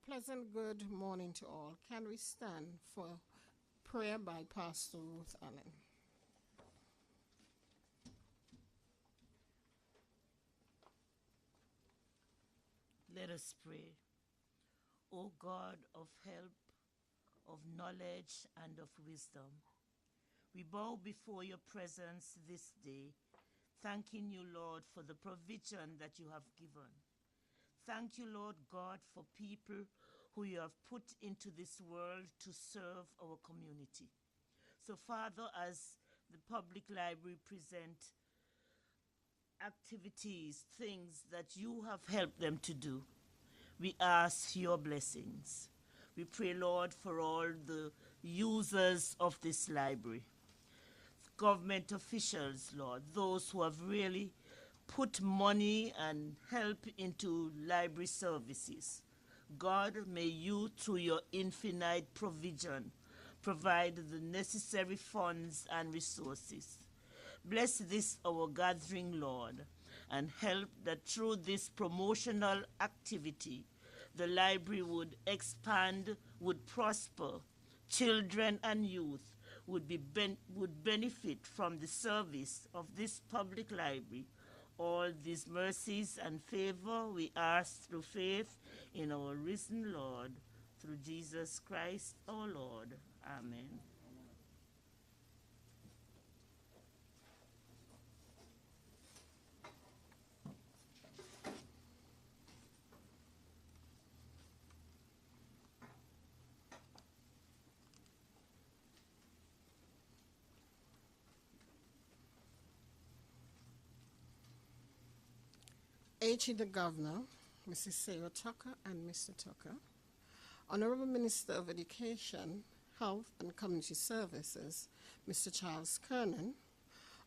pleasant good morning to all. Can we stand for prayer by Pastor Ruth Allen? Let us pray. O God of help, of knowledge, and of wisdom, we bow before your presence this day, thanking you, Lord, for the provision that you have given. Thank you, Lord God, for people who you have put into this world to serve our community. So, Father, as the public library present activities, things that you have helped them to do, we ask your blessings. We pray, Lord, for all the users of this library, government officials, Lord, those who have really put money and help into library services. God, may you, through your infinite provision, provide the necessary funds and resources. Bless this, our gathering, Lord, and help that through this promotional activity, the library would expand, would prosper. Children and youth would benefit from the service of this public library. All these mercies and favor we ask through faith in our risen Lord, through Jesus Christ our Lord. Amen. H.E. the Governor, Mrs. Sarah Tucker and Mr. Tucker, Honorable Minister of Education, Health and Community Services, Mr. Charles Kernan,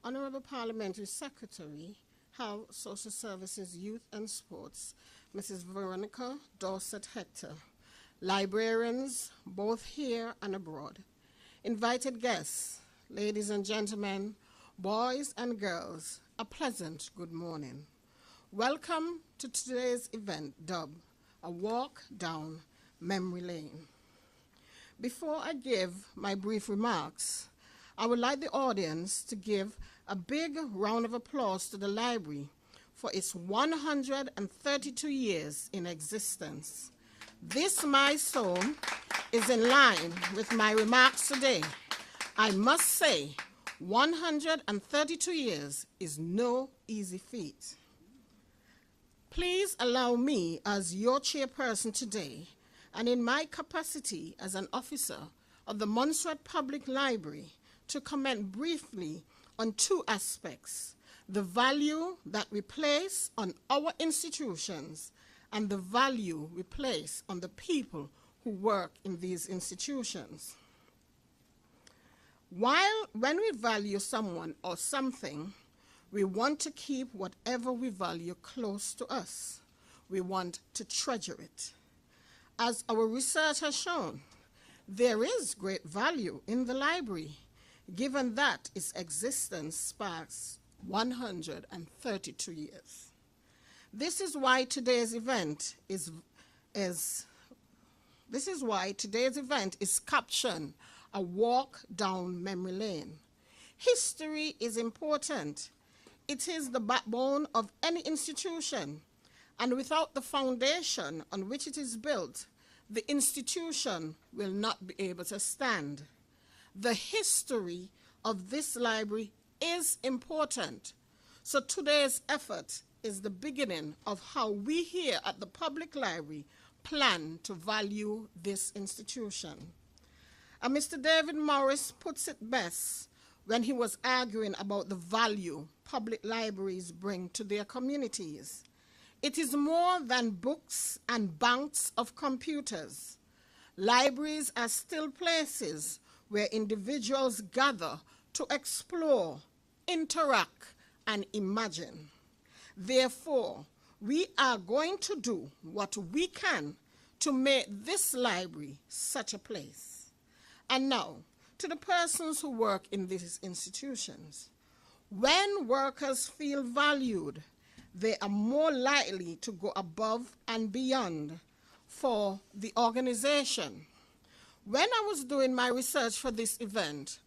Honorable Parliamentary Secretary, Health, Social Services, Youth and Sports, Mrs. Veronica Dorset Hector, librarians, both here and abroad, invited guests, ladies and gentlemen, boys and girls, a pleasant good morning. Welcome to today's event dubbed A Walk Down Memory Lane. Before I give my brief remarks, I would like the audience to give a big round of applause to the library for its 132 years in existence. This milestone is in line with my remarks today. I must say, 132 years is no easy feat. Please allow me, as your chairperson today, and in my capacity as an officer of the Montserrat Public Library, to comment briefly on two aspects: the value that we place on our institutions and the value we place on the people who work in these institutions. When we value someone or something, we want to keep whatever we value close to us. We want to treasure it. As our research has shown, there is great value in the library, given that its existence spans 132 years. This is why today's event is captioned A Walk Down Memory Lane. History is important. It is the backbone of any institution, and without the foundation on which it is built, the institution will not be able to stand. The history of this library is important, so today's effort is the beginning of how we here at the Public Library plan to value this institution. Mr. David Morris puts it best when he was arguing about the value public libraries bring to their communities. It is more than books and banks of computers. Libraries are still places where individuals gather to explore, interact, and imagine. Therefore, we are going to do what we can to make this library such a place. And now, to the persons who work in these institutions. When workers feel valued, they are more likely to go above and beyond for the organization. When I was doing my research for this event,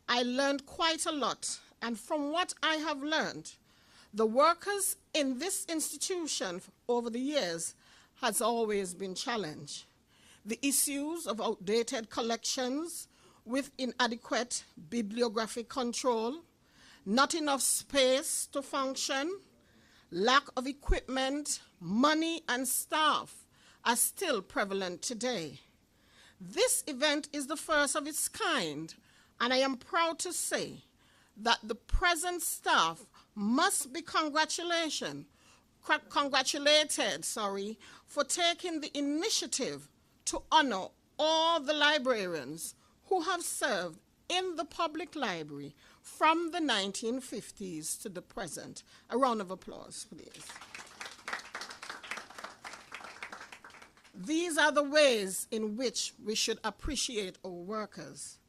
I learned quite a lot, and from what I have learned, the workers in this institution over the years has always been challenged. The issues of outdated collections with inadequate bibliographic control, not enough space to function, lack of equipment, money, and staff are still prevalent today. This event is the first of its kind, and I am proud to say that the present staff must be congratulated for taking the initiative to honor all the librarians who have served in the public library from the 1950s to the present. A round of applause, please. These are the ways in which we should appreciate our workers.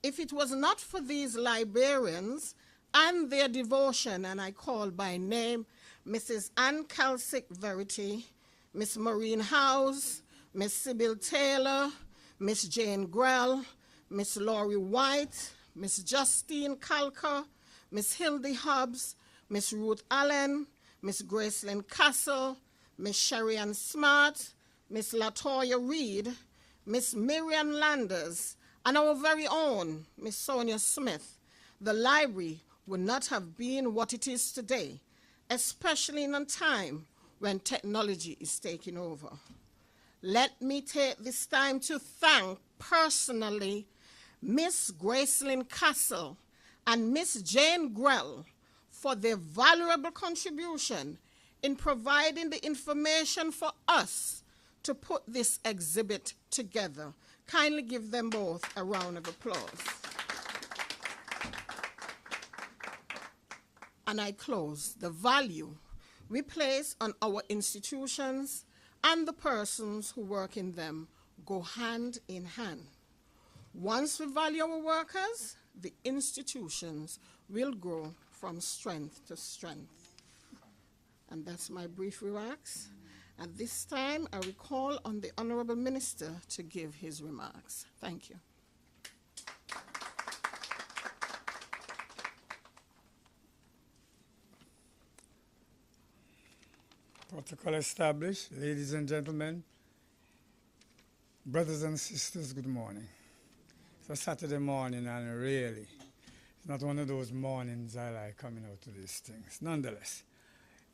If it was not for these librarians and their devotion, and I call by name Mrs. Ann Kalsick Verity, Miss Maureen House, Miss Sybil Taylor, Miss Jane Grell, Miss Laurie White, Miss Justine Kalker, Miss Hildy Hobbs, Miss Ruth Allen, Miss Gracelyn Castle, Miss Sherry-Ann Smart, Miss Latoya Reed, Miss Miriam Landers, and our very own Miss Sonia Smith, the library would not have been what it is today, especially in a time when technology is taking over. Let me take this time to thank personally Miss Gracelyn Castle and Miss Jane Grell for their valuable contribution in providing the information for us to put this exhibit together. Kindly give them both a round of applause. And I close. The value we place on our institutions and the persons who work in them go hand in hand. Once we value our workers, the institutions will grow from strength to strength. And that's my brief remarks. At this time, I will call on the Honorable Minister to give his remarks. Thank you. Protocol established. Ladies and gentlemen, brothers and sisters, good morning. It's a Saturday morning, and really, it's not one of those mornings I like coming out to these things. Nonetheless,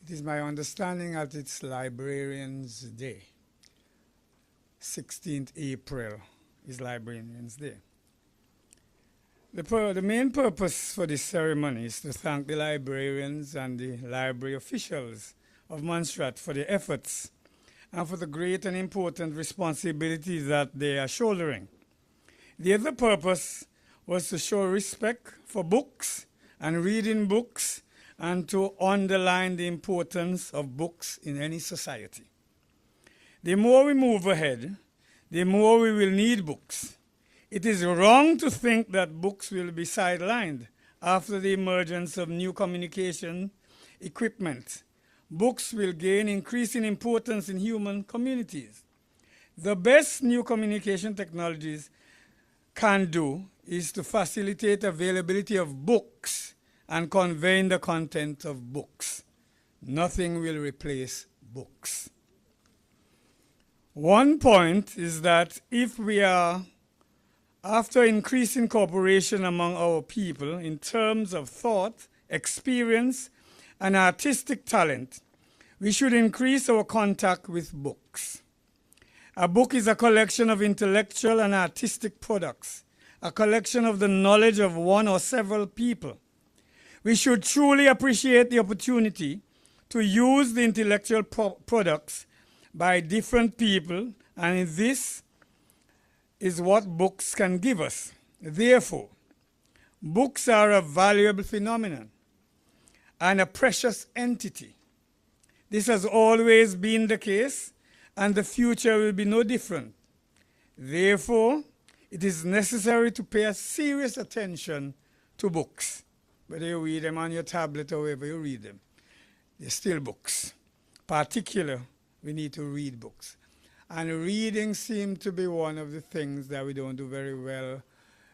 it is my understanding that it's Librarians Day. 16th April is Librarians Day. The main purpose for this ceremony is to thank the librarians and the library officials of Montserrat for their efforts and for the great and important responsibilities that they are shouldering. The other purpose was to show respect for books and reading books and to underline the importance of books in any society. The more we move ahead, the more we will need books. It is wrong to think that books will be sidelined after the emergence of new communication equipment. Books will gain increasing importance in human communities. The best new communication technologies can do is to facilitate availability of books and conveying the content of books. Nothing will replace books. One point is that if we are after increasing cooperation among our people in terms of thought, experience, and artistic talent, we should increase our contact with books. A book is a collection of intellectual and artistic products, a collection of the knowledge of one or several people. We should truly appreciate the opportunity to use the intellectual products by different people, and this is what books can give us. Therefore, books are a valuable phenomenon and a precious entity. This has always been the case, and the future will be no different. Therefore, it is necessary to pay a serious attention to books. Whether you read them on your tablet or wherever you read them, they're still books. Particularly, we need to read books. And reading seems to be one of the things that we don't do very well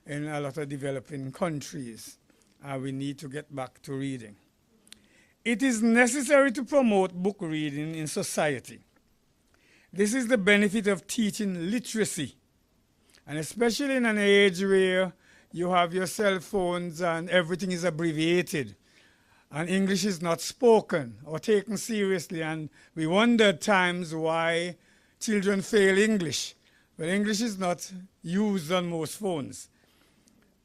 in a lot of developing countries. We need to get back to reading. It is necessary to promote book reading in society. This is the benefit of teaching literacy, and especially in an age where you have your cell phones and everything is abbreviated, and English is not spoken or taken seriously, and we wonder at times why children fail English. Well, English is not used on most phones.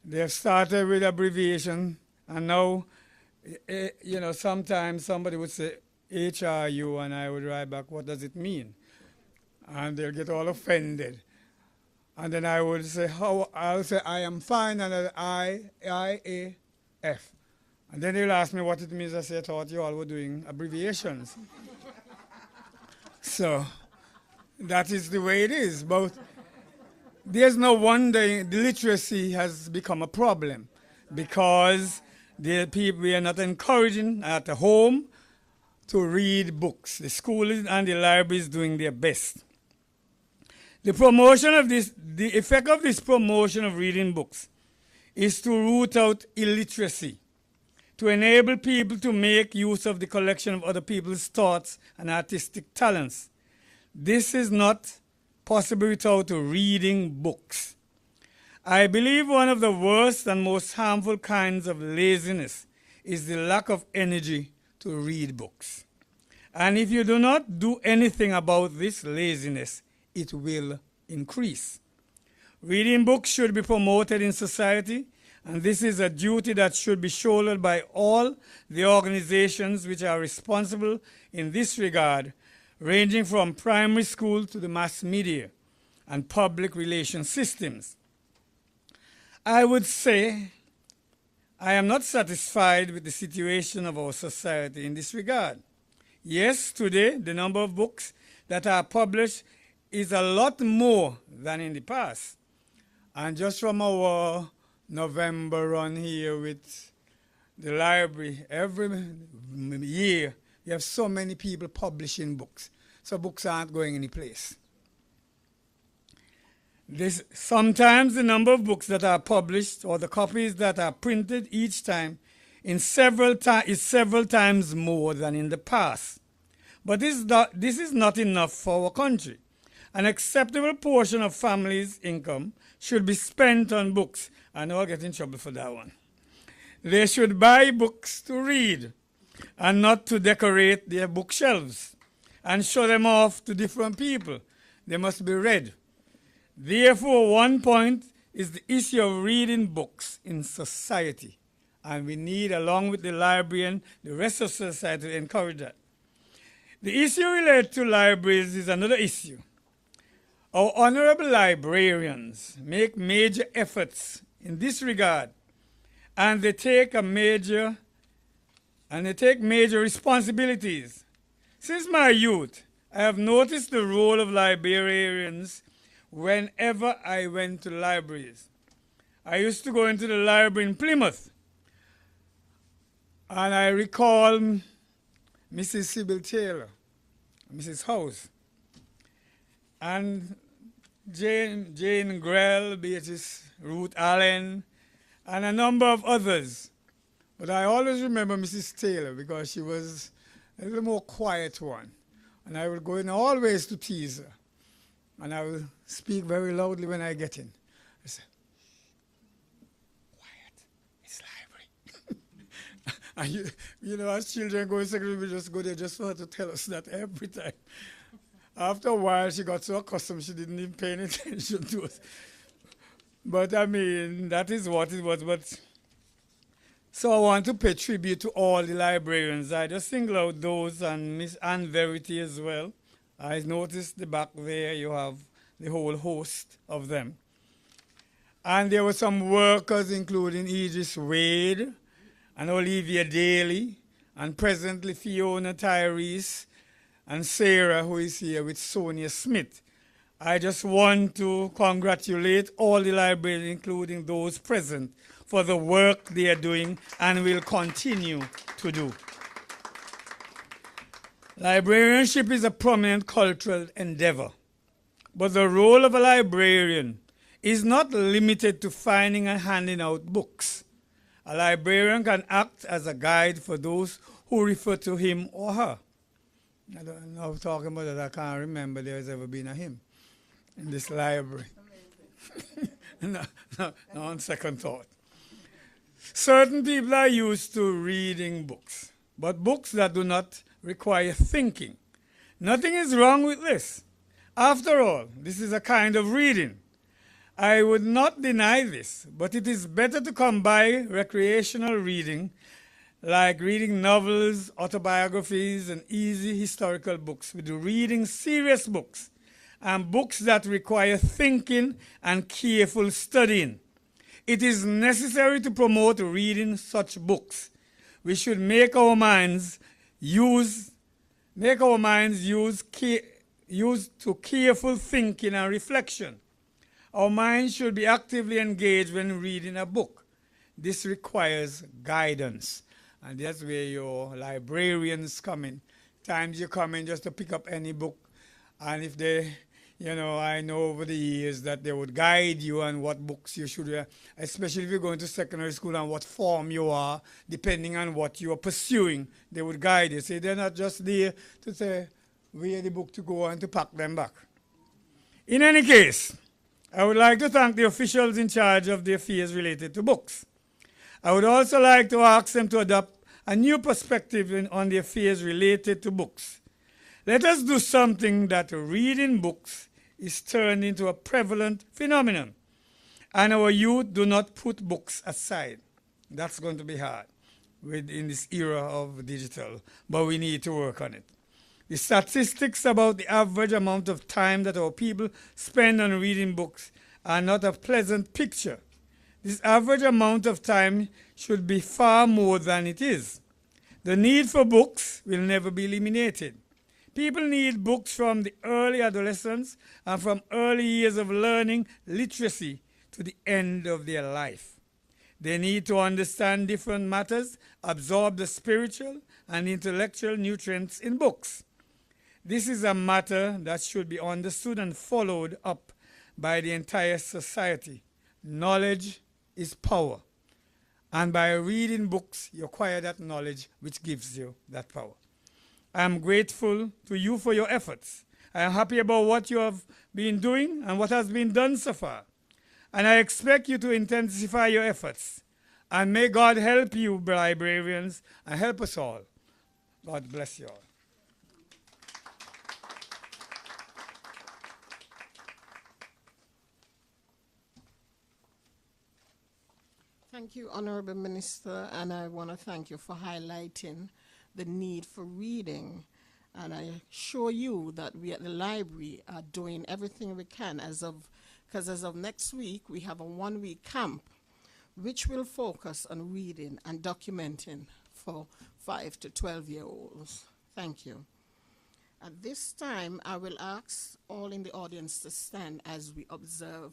They have started with abbreviation, and now, sometimes somebody would say HRU, and I would write back, what does it mean? And they'll get all offended. And then I would say, I'll say, I am fine, and then IAF. And then they'll ask me what it means. I say, I thought you all were doing abbreviations. So that is the way it is. But there's no wonder the literacy has become a problem, because the people, we are not encouraging at home to read books. The school and the library is doing their best. The effect of this promotion of reading books is to root out illiteracy, to enable people to make use of the collection of other people's thoughts and artistic talents. This is not possible without reading books. I believe one of the worst and most harmful kinds of laziness is the lack of energy to read books. And if you do not do anything about this laziness, it will increase. Reading books should be promoted in society, and this is a duty that should be shouldered by all the organizations which are responsible in this regard, ranging from primary school to the mass media and public relations systems. I would say I am not satisfied with the situation of our society in this regard. Yes, today the number of books that are published is a lot more than in the past. And just from our November run here with the library, every year we have so many people publishing books. So books aren't going any place. Sometimes the number of books that are published or the copies that are printed each time is several times more than in the past. But this is not enough for our country. An acceptable portion of families' income should be spent on books. I know I'll get in trouble for that one. They should buy books to read and not to decorate their bookshelves and show them off to different people. They must be read. Therefore, one point is the issue of reading books in society. And we need, along with the librarian, the rest of society to encourage that. The issue related to libraries is another issue. Our honorable librarians make major efforts in this regard, and they take major responsibilities. Since my youth, I have noticed the role of librarians whenever I went to libraries. I used to go into the library in Plymouth, and I recall Mrs. Sybil Taylor, Mrs. House, and Jane Grell, Beatrice Ruth Allen, and a number of others. But I always remember Mrs. Taylor because she was a little more quiet one. And I would go in always to tease her. And I would speak very loudly when I get in. I say, quiet, it's library. And as children go in secondary, we just go there just for her to tell us that every time. After a while, she got so accustomed, she didn't even pay any attention to us. But I mean, that is what it was. But so I want to pay tribute to all the librarians. I just single out those and Miss Anne Verity as well. I noticed the back there, you have the whole host of them. And there were some workers, including Idris Wade and Olivia Daly, and presently Fiona Tyrese, and Sarah, who is here with Sonia Smith. I just want to congratulate all the librarians, including those present, for the work they are doing and will continue to do. Librarianship is a prominent cultural endeavor. But the role of a librarian is not limited to finding and handing out books. A librarian can act as a guide for those who refer to him or her. I don't know, talking about that, I can't remember there's ever been a him in this library. no, on second thought. Certain people are used to reading books, but books that do not require thinking. Nothing is wrong with this. After all, this is a kind of reading. I would not deny this, but it is better to combine recreational reading, like reading novels, autobiographies, and easy historical books, with reading serious books and books that require thinking and careful studying. It is necessary to promote reading such books. We should make our minds use to careful thinking and reflection. Our minds should be actively engaged when reading a book. This requires guidance. And that's where your librarians come in. Times you come in just to pick up any book. And if they, I know over the years that they would guide you on what books you should read, especially if you're going to secondary school and what form you are, depending on what you are pursuing, they would guide you. See, they're not just there to say, where the book to go and to pack them back. In any case, I would like to thank the officials in charge of the affairs related to books. I would also like to ask them to adopt a new perspective on the affairs related to books. Let us do something that reading books is turned into a prevalent phenomenon, and our youth do not put books aside. That's going to be hard in this era of digital, but we need to work on it. The statistics about the average amount of time that our people spend on reading books are not a pleasant picture. This average amount of time should be far more than it is. The need for books will never be eliminated. People need books from the early adolescence and from early years of learning literacy to the end of their life. They need to understand different matters, absorb the spiritual and intellectual nutrients in books. This is a matter that should be understood and followed up by the entire society. Knowledge is power. And by reading books, you acquire that knowledge which gives you that power. I am grateful to you for your efforts. I am happy about what you have been doing and what has been done so far. And I expect you to intensify your efforts. And may God help you, librarians, and help us all. God bless you all. Thank you, Honorable Minister, and I want to thank you for highlighting the need for reading. And I assure you that we at the library are doing everything we can because as of next week, we have a one-week camp which will focus on reading and documenting for 5 to 12-year-olds. Thank you. At this time, I will ask all in the audience to stand as we observe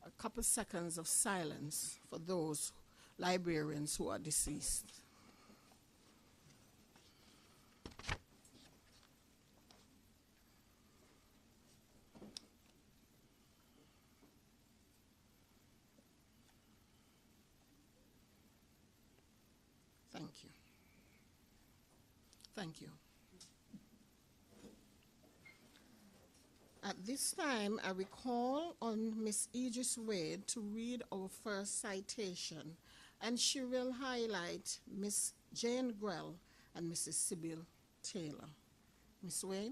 a couple seconds of silence for those librarians who are deceased. Thank you. Thank you. At this time, I will call on Ms. Aegis Wade to read our first citation, and she will highlight Ms. Jane Grell and Mrs. Sybil Taylor. Ms. Wade?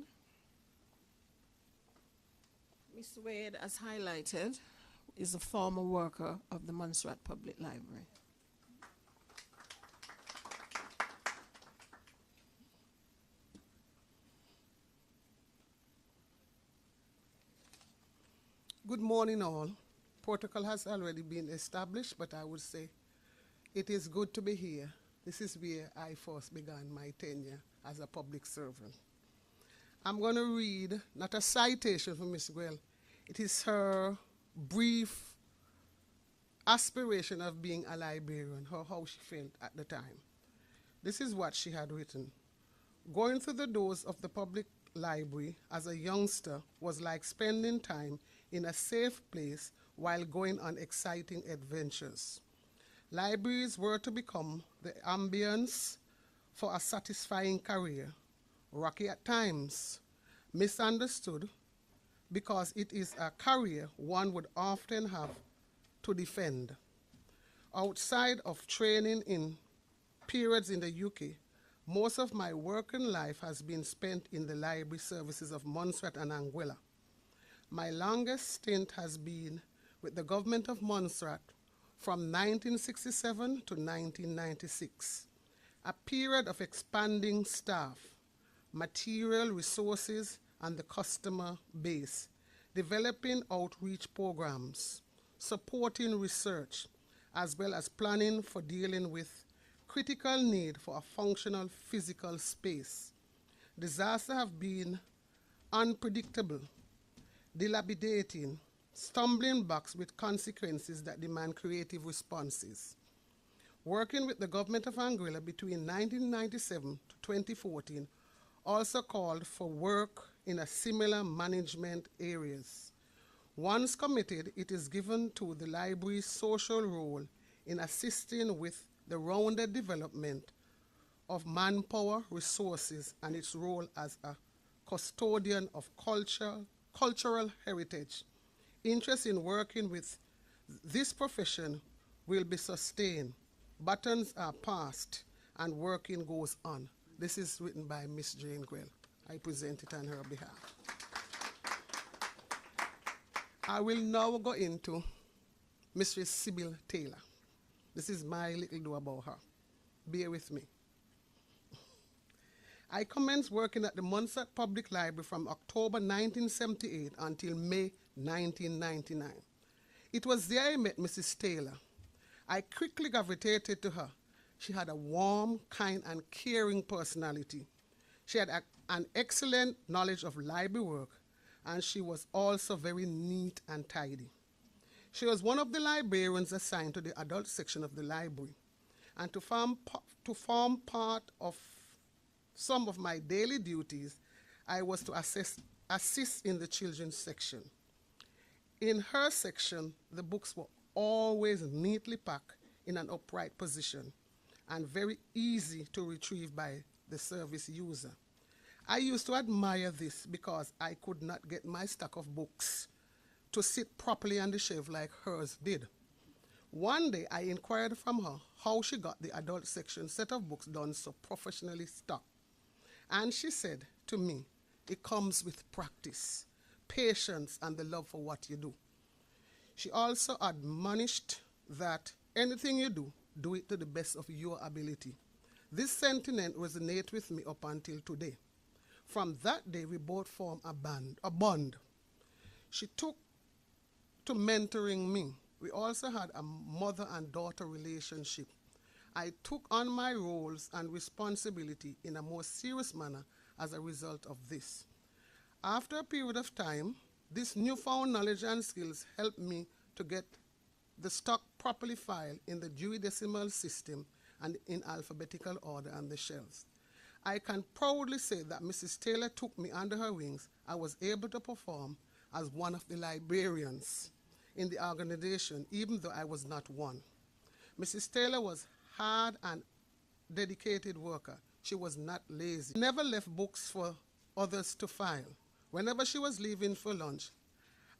Ms. Wade, as highlighted, is a former worker of the Montserrat Public Library. Good morning, all. Protocol has already been established, but I would say it is good to be here. This is where I first began my tenure as a public servant. I'm going to read not a citation from Ms. Grell. It is her brief aspiration of being a librarian, how she felt at the time. This is what she had written. Going through the doors of the public library as a youngster was like spending time in a safe place while going on exciting adventures. Libraries were to become the ambience for a satisfying career, rocky at times, misunderstood, because it is a career one would often have to defend. Outside of training in periods in the UK, most of my working life has been spent in the library services of Montserrat and Anguilla. My longest stint has been with the government of Montserrat from 1967 to 1996, a period of expanding staff, material resources, and the customer base, developing outreach programs, supporting research, as well as planning for dealing with critical need for a functional physical space. Disasters have been unpredictable, dilapidating, stumbling blocks with consequences that demand creative responses. Working with the government of Anguilla between 1997 to 2014 also called for work in a similar management areas. Once committed, it is given to the library's social role in assisting with the rounded development of manpower resources and its role as a custodian of cultural heritage. Interest in working with this profession will be sustained. Batons are passed and working goes on. This is written by Miss Jane Grell. I present it on her behalf. I will now go into Mrs. Sybil Taylor. This is my little do about her. Bear with me. I commenced working at the Montserrat Public Library from October 1978 until May 1999. It was there I met Mrs. Taylor. I quickly gravitated to her. She had a warm, kind, and caring personality. She had an excellent knowledge of library work, and she was also very neat and tidy. She was one of the librarians assigned to the adult section of the library, and to form part of some of my daily duties, I was to assist in the children's section. In her section, the books were always neatly packed in an upright position and very easy to retrieve by the service user. I used to admire this because I could not get my stack of books to sit properly on the shelf like hers did. One day I inquired from her how she got the adult section set of books done so professionally stocked. And she said to me, it comes with practice, patience, and the love for what you do. She also admonished that anything you do it to the best of your ability. This sentiment resonates with me up until today. From that day, we both formed a bond. She took to mentoring me. We also had a mother and daughter relationship. I took on my roles and responsibility in a more serious manner as a result of this. After a period of time, this newfound knowledge and skills helped me to get the stock properly filed in the Dewey Decimal System and in alphabetical order on the shelves. I can proudly say that Mrs. Taylor took me under her wings. I was able to perform as one of the librarians in the organization, even though I was not one. Mrs. Taylor was hard and dedicated worker. She was not lazy. She never left books for others to file. Whenever she was leaving for lunch,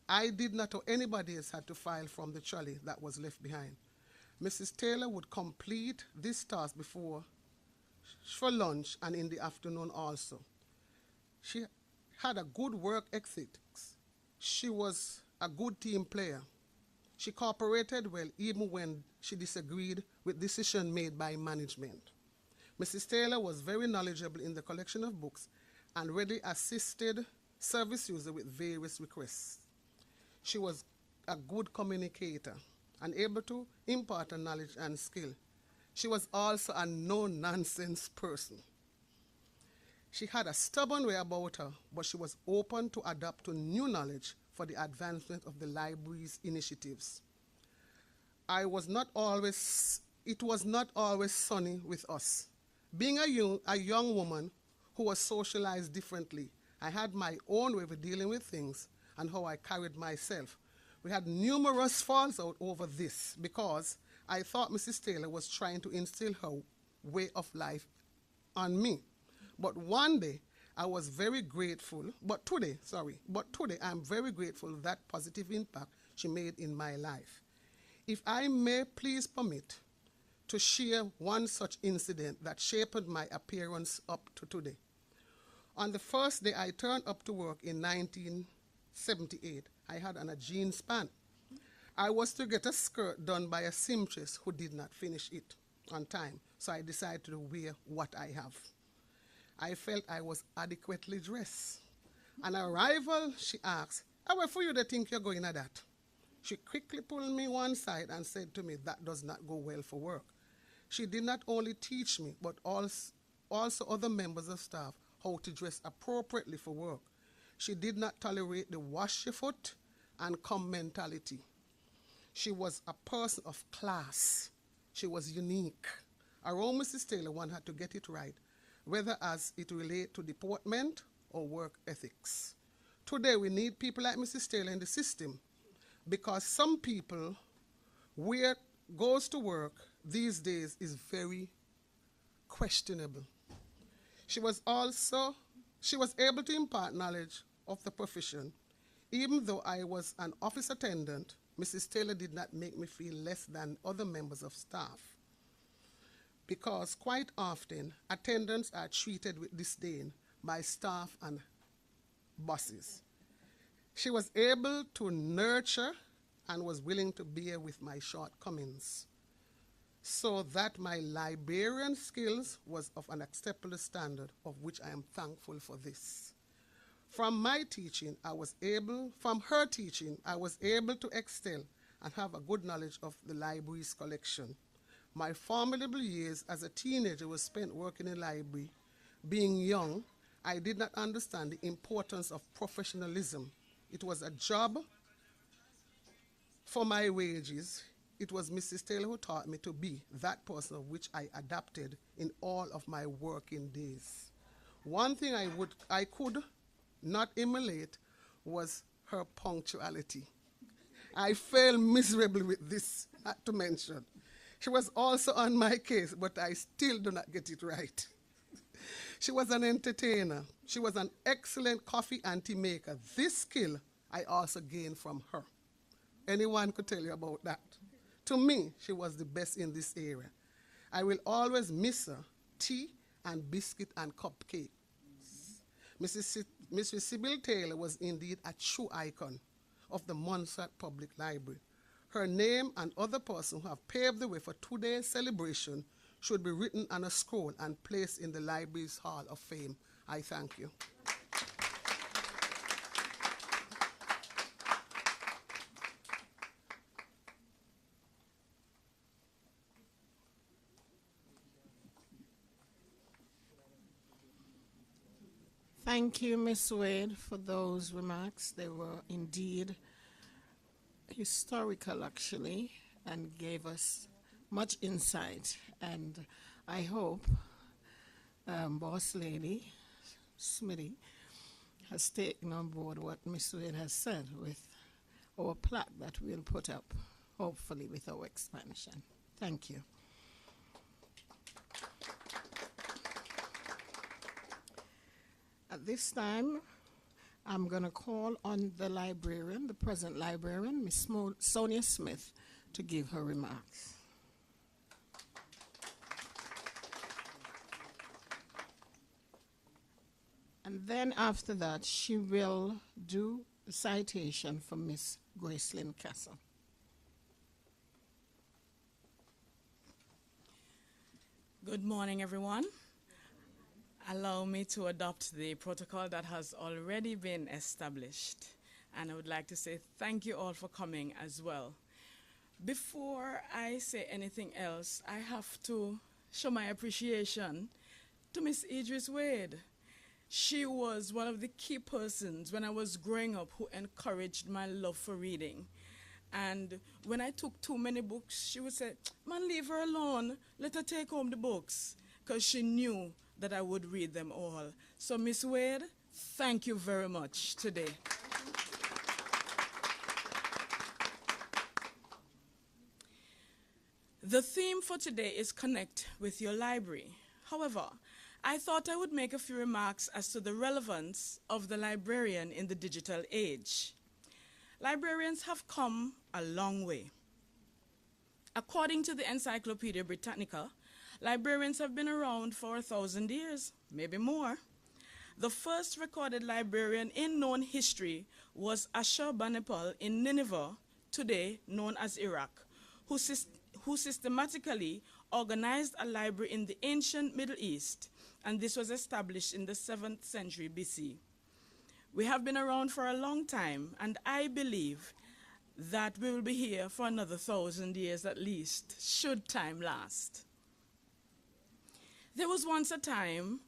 I did not or anybody else had to file from the trolley that was left behind. Mrs. Taylor would complete this task for lunch and in the afternoon also. She had a good work ethic. She was a good team player. She cooperated well even when she disagreed with decisions made by management. Mrs. Taylor was very knowledgeable in the collection of books and readily assisted service users with various requests. She was a good communicator and able to impart her knowledge and skill. She was also a no-nonsense person. She had a stubborn way about her, but she was open to adapt to new knowledge for the advancement of the library's initiatives. It was not always sunny with us. Being a young woman who was socialized differently I had my own way of dealing with things and how I carried myself. We had numerous falls out over this because I thought Mrs. Taylor was trying to instill her way of life on me. But one day, I was very grateful, but today I'm very grateful for that positive impact she made in my life. If I may please permit to share one such incident that shaped my appearance up to today. On the first day I turned up to work in 1978, I had on a jeans pant. I was to get a skirt done by a seamstress who did not finish it on time, so I decided to wear what I have. I felt I was adequately dressed. On arrival, she asked, "Where for you they think you're going at that?" She quickly pulled me one side and said to me, "That does not go well for work." She did not only teach me, but also other members of staff how to dress appropriately for work. She did not tolerate the wash your foot and come mentality. She was a person of class. She was unique. Around Mrs. Taylor, one had to get it right, whether as it relates to deportment or work ethics. Today, we need people like Mrs. Taylor in the system because some people where goes to work these days is very questionable. She was able to impart knowledge of the profession. Even though I was an office attendant, Mrs. Taylor did not make me feel less than other members of staff, because quite often attendants are treated with disdain by staff and bosses. She was able to nurture and was willing to bear with my shortcomings, so that my librarian skills was of an acceptable standard, of which I am thankful for this. From her teaching, I was able to excel and have a good knowledge of the library's collection. My formidable years as a teenager was spent working in a library. Being young, I did not understand the importance of professionalism. It was a job for my wages. It was Mrs. Taylor who taught me to be that person of which I adapted in all of my working days. One thing I could not emulate was her punctuality. I failed miserably with this, not to mention. She was also on my case, but I still do not get it right. She was an entertainer. She was an excellent coffee and tea maker. This skill I also gained from her. Anyone could tell you about that. To me, she was the best in this area. I will always miss her tea and biscuit and cupcake. Mrs. Sybil Taylor was indeed a true icon of the Montserrat Public Library. Her name and other persons who have paved the way for today's celebration should be written on a scroll and placed in the library's Hall of Fame. I thank you. Thank you, Ms. Wade, for those remarks. They were indeed historical, actually, and gave us much insight. And I hope Boss Lady Smitty has taken on board what Ms. Wade has said with our plaque that we'll put up, hopefully, with our expansion. Thank you. At this time, I'm going to call on the librarian, the present librarian, Ms. Sonia Smith, to give her remarks. And then after that, she will do the citation from Ms. Gracelyn Castle. Good morning, everyone. Allow me to adopt the protocol that has already been established. And I would like to say thank you all for coming as well. Before I say anything else, I have to show my appreciation to Miss Idris Wade. She was one of the key persons when I was growing up who encouraged my love for reading. And when I took too many books, she would say, "Man, leave her alone. Let her take home the books," because she knew that I would read them all. So, Miss Wade, Thank you very much today. The theme for today is Connect with Your Library. However, I thought I would make a few remarks as to the relevance of the librarian in the digital age. Librarians have come a long way. According to the Encyclopedia Britannica, librarians have been around for 1,000 years, maybe more. The first recorded librarian in known history was Ashurbanipal in Nineveh, today known as Iraq, who systematically organized a library in the ancient Middle East, and this was established in the 7th century BC. We have been around for a long time, and I believe that we will be here for another 1,000 years at least, should time last. There was once a time,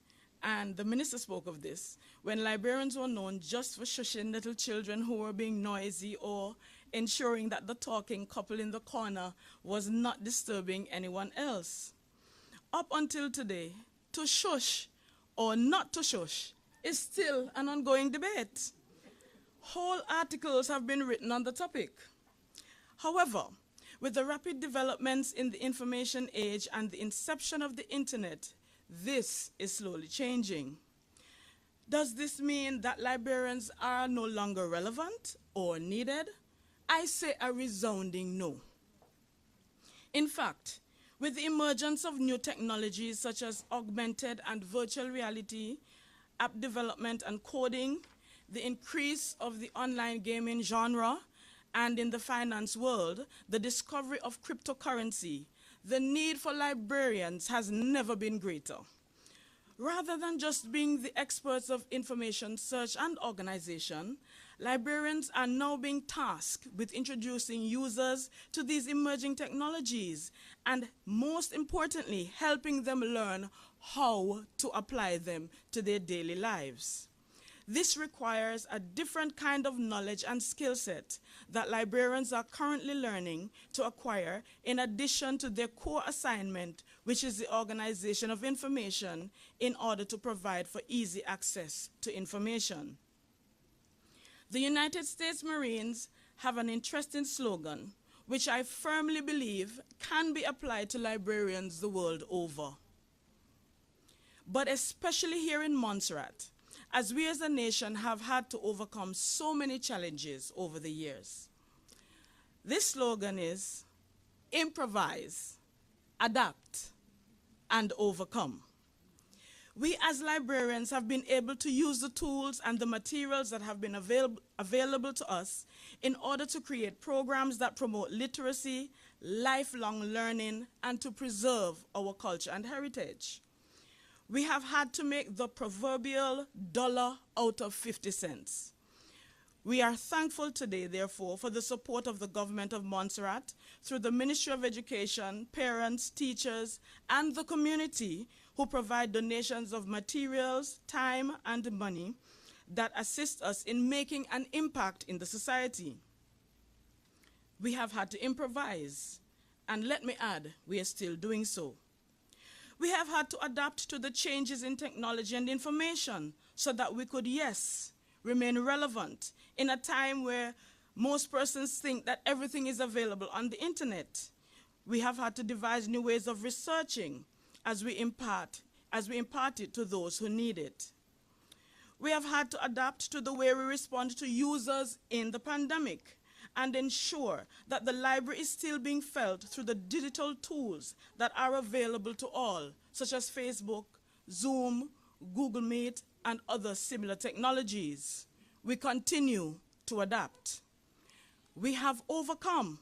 and the minister spoke of this, when librarians were known just for shushing little children who were being noisy or ensuring that the talking couple in the corner was not disturbing anyone else. Up until today, to shush or not to shush is still an ongoing debate. Whole articles have been written on the topic. However, with the rapid developments in the information age and the inception of the internet, this is slowly changing. Does this mean that librarians are no longer relevant or needed? I say a resounding no. In fact, with the emergence of new technologies such as augmented and virtual reality, app development and coding, the increase of the online gaming genre, and in the finance world, the discovery of cryptocurrency, the need for librarians has never been greater. Rather than just being the experts of information search and organization, librarians are now being tasked with introducing users to these emerging technologies and, most importantly, helping them learn how to apply them to their daily lives. This requires a different kind of knowledge and skill set that librarians are currently learning to acquire in addition to their core assignment, which is the organization of information in order to provide for easy access to information. The United States Marines have an interesting slogan, which I firmly believe can be applied to librarians the world over. But especially here in Montserrat, as we as a nation have had to overcome so many challenges over the years. This slogan is improvise, adapt, and overcome. We as librarians have been able to use the tools and the materials that have been available to us in order to create programs that promote literacy, lifelong learning, and to preserve our culture and heritage. We have had to make the proverbial dollar out of 50 cents. We are thankful today, therefore, for the support of the government of Montserrat through the Ministry of Education, parents, teachers, and the community who provide donations of materials, time, and money that assist us in making an impact in the society. We have had to improvise, and let me add, we are still doing so. We have had to adapt to the changes in technology and information so that we could, yes, remain relevant in a time where most persons think that everything is available on the internet. We have had to devise new ways of researching as we impart it to those who need it. We have had to adapt to the way we respond to users in the pandemic and ensure that the library is still being felt through the digital tools that are available to all, such as Facebook, Zoom, Google Meet, and other similar technologies. We continue to adapt. We have overcome.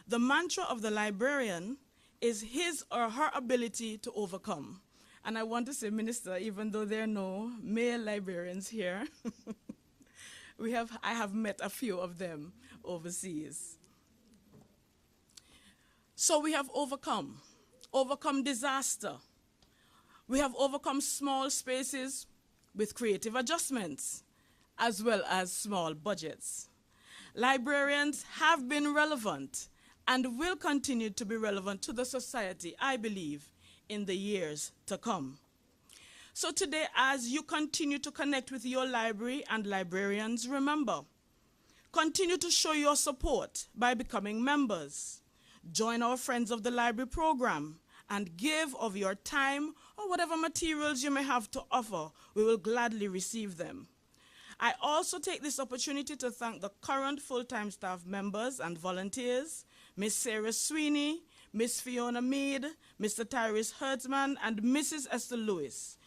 The mantra of the librarian is his or her ability to overcome. And I want to say, Minister, even though there are no male librarians here, I have met a few of them overseas. So we have overcome disaster. We have overcome small spaces with creative adjustments, as well as small budgets. Librarians have been relevant and will continue to be relevant to the society, I believe, in the years to come. So today, as you continue to connect with your library and librarians, remember, continue to show your support by becoming members. Join our Friends of the Library program and give of your time or whatever materials you may have to offer. We will gladly receive them. I also take this opportunity to thank the current full-time staff members and volunteers, Ms. Sarah Sweeney, Ms. Fiona Mead, Mr. Tyrese Hertzman, and Mrs. Esther Lewis.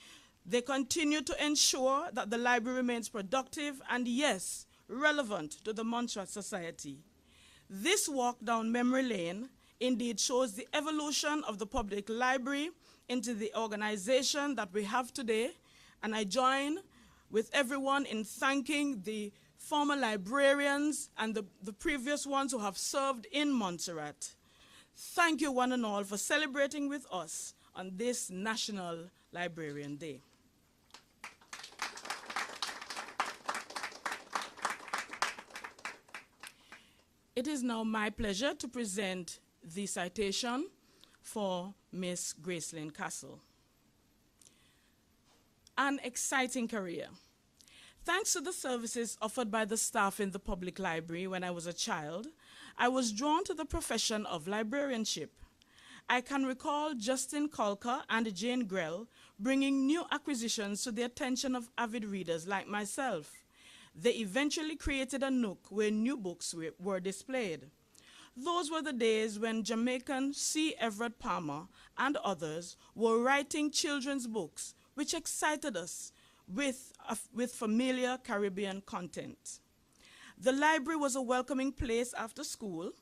They continue to ensure that the library remains productive and, yes, relevant to the Montserrat society. This walk down memory lane indeed shows the evolution of the public library into the organization that we have today, and I join with everyone in thanking the former librarians and the previous ones who have served in Montserrat. Thank you one and all for celebrating with us on this National Librarian Day. It is now my pleasure to present the citation for Miss Gracelyn Castle. An exciting career. Thanks to the services offered by the staff in the public library when I was a child, I was drawn to the profession of librarianship. I can recall Justin Colker and Jane Grell bringing new acquisitions to the attention of avid readers like myself. They eventually created a nook where new books were displayed. Those were the days when Jamaican C. Everett Palmer and others were writing children's books, which excited us with familiar Caribbean content. The library was a welcoming place after school,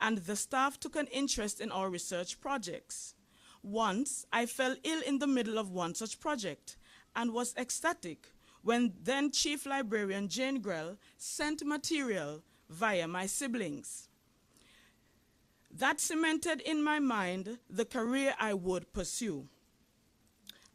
and the staff took an interest in our research projects. Once, I fell ill in the middle of one such project and was ecstatic when then Chief Librarian Jane Grell sent material via my siblings. That cemented in my mind the career I would pursue.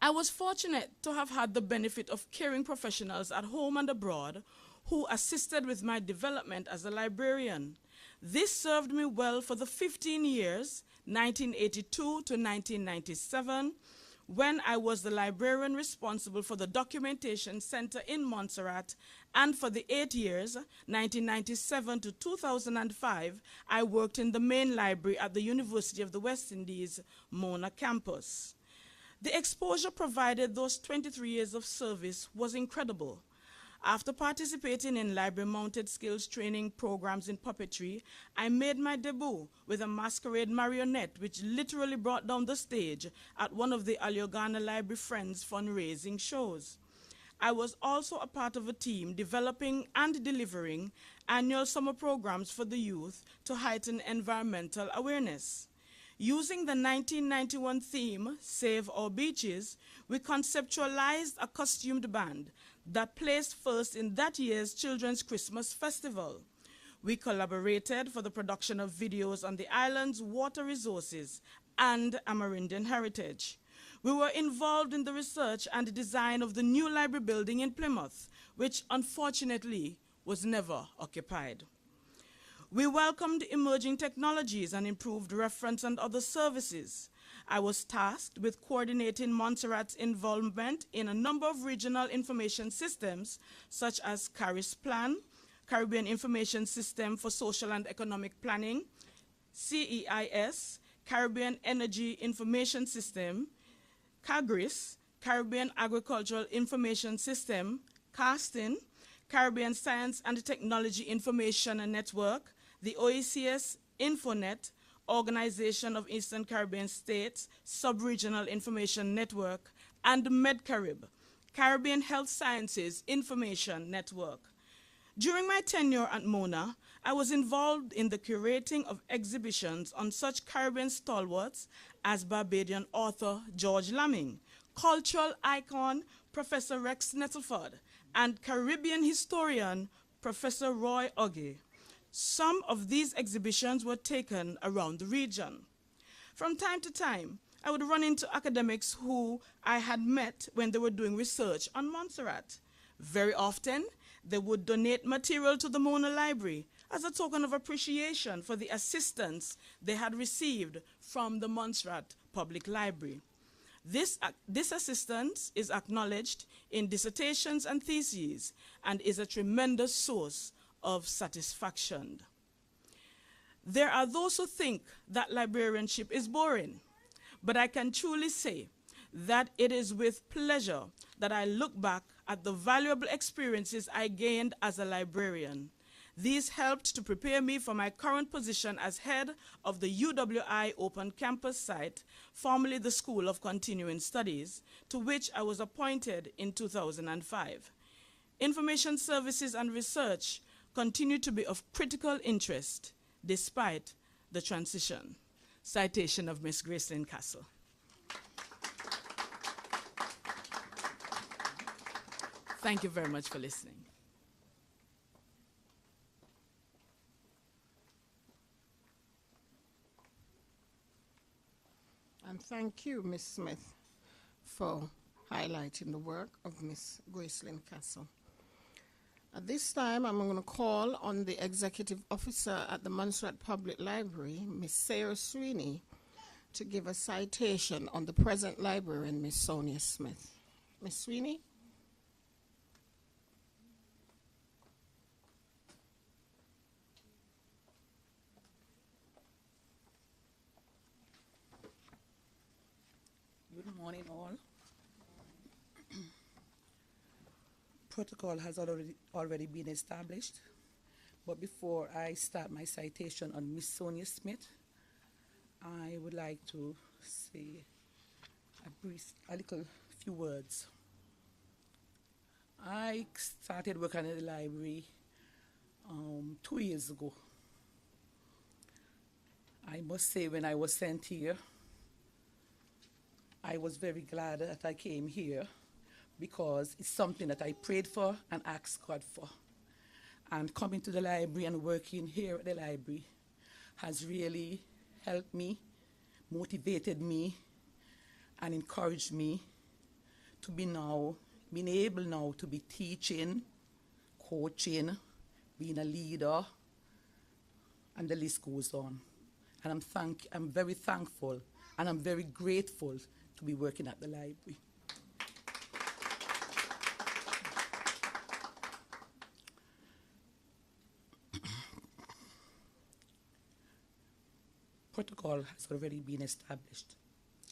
I was fortunate to have had the benefit of caring professionals at home and abroad who assisted with my development as a librarian. This served me well for the 15 years, 1982 to 1997, when I was the librarian responsible for the Documentation Center in Montserrat, and for the 8 years, 1997 to 2005, I worked in the main library at the University of the West Indies, Mona campus. The exposure provided those 23 years of service was incredible. After participating in library-mounted skills training programs in puppetry, I made my debut with a masquerade marionette which literally brought down the stage at one of the Aliogana Library Friends fundraising shows. I was also a part of a team developing and delivering annual summer programs for the youth to heighten environmental awareness. Using the 1991 theme, Save Our Beaches, we conceptualized a costumed band that placed first in that year's Children's Christmas Festival. We collaborated for the production of videos on the island's water resources and Amerindian heritage. We were involved in the research and design of the new library building in Plymouth, which unfortunately was never occupied. We welcomed emerging technologies and improved reference and other services. I was tasked with coordinating Montserrat's involvement in a number of regional information systems, such as CARISPLAN, Caribbean Information System for Social and Economic Planning, CEIS, Caribbean Energy Information System, CAGRIS, Caribbean Agricultural Information System, CASTIN, Caribbean Science and Technology Information Network, the OECS Infonet, Organization of Eastern Caribbean States, Sub-Regional Information Network, and MedCarib, Caribbean Health Sciences Information Network. During my tenure at Mona, I was involved in the curating of exhibitions on such Caribbean stalwarts as Barbadian author George Lamming, cultural icon Professor Rex Nettleford, and Caribbean historian Professor Roy Oggy. Some of these exhibitions were taken around the region. From time to time, I would run into academics who I had met when they were doing research on Montserrat. Very often, they would donate material to the Mona Library as a token of appreciation for the assistance they had received from the Montserrat Public Library. This assistance is acknowledged in dissertations and theses and is a tremendous source of satisfaction. There are those who think that librarianship is boring, but I can truly say that it is with pleasure that I look back at the valuable experiences I gained as a librarian. These helped to prepare me for my current position as head of the UWI Open Campus site, formerly the School of Continuing Studies, to which I was appointed in 2005. Information services and research continue to be of critical interest despite the transition. Citation of Ms. Gracelyn Castle. Thank you very much for listening. And thank you, Ms. Smith, for highlighting the work of Ms. Gracelyn Castle. At this time, I'm going to call on the Executive Officer at the Montserrat Public Library, Ms. Sarah Sweeney, to give a citation on the present librarian, Ms. Sonia Smith. Ms. Sweeney? Good morning, all. Protocol has already been established, but before I start my citation on Miss Sonia Smith, I would like to say a few words. I started working at the library 2 years ago. I must say, when I was sent here, I was very glad that I came here because it's something that I prayed for and asked God for. And coming to the library and working here at the library has really helped me, motivated me, and encouraged me to be being able now to be teaching, coaching, being a leader, and the list goes on. And I'm very thankful and I'm very grateful to be working at the library. Protocol has already been established.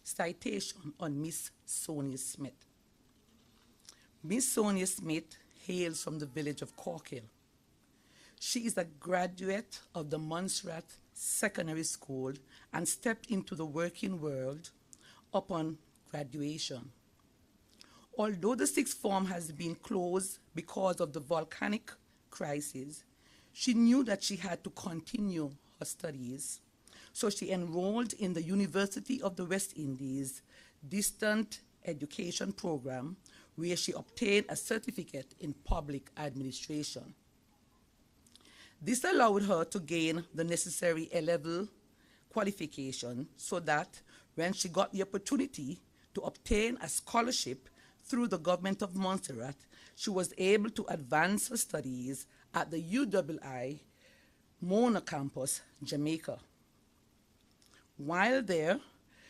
Citation on Miss Sonia Smith. Miss Sonia Smith hails from the village of Corkhill. She is a graduate of the Montserrat Secondary School and stepped into the working world upon graduation. Although the sixth form has been closed because of the volcanic crisis, she knew that she had to continue her studies. So she enrolled in the University of the West Indies Distant Education Program, where she obtained a certificate in public administration. This allowed her to gain the necessary A-level qualification so that when she got the opportunity to obtain a scholarship through the government of Montserrat, she was able to advance her studies at the UWI Mona campus, Jamaica. While there,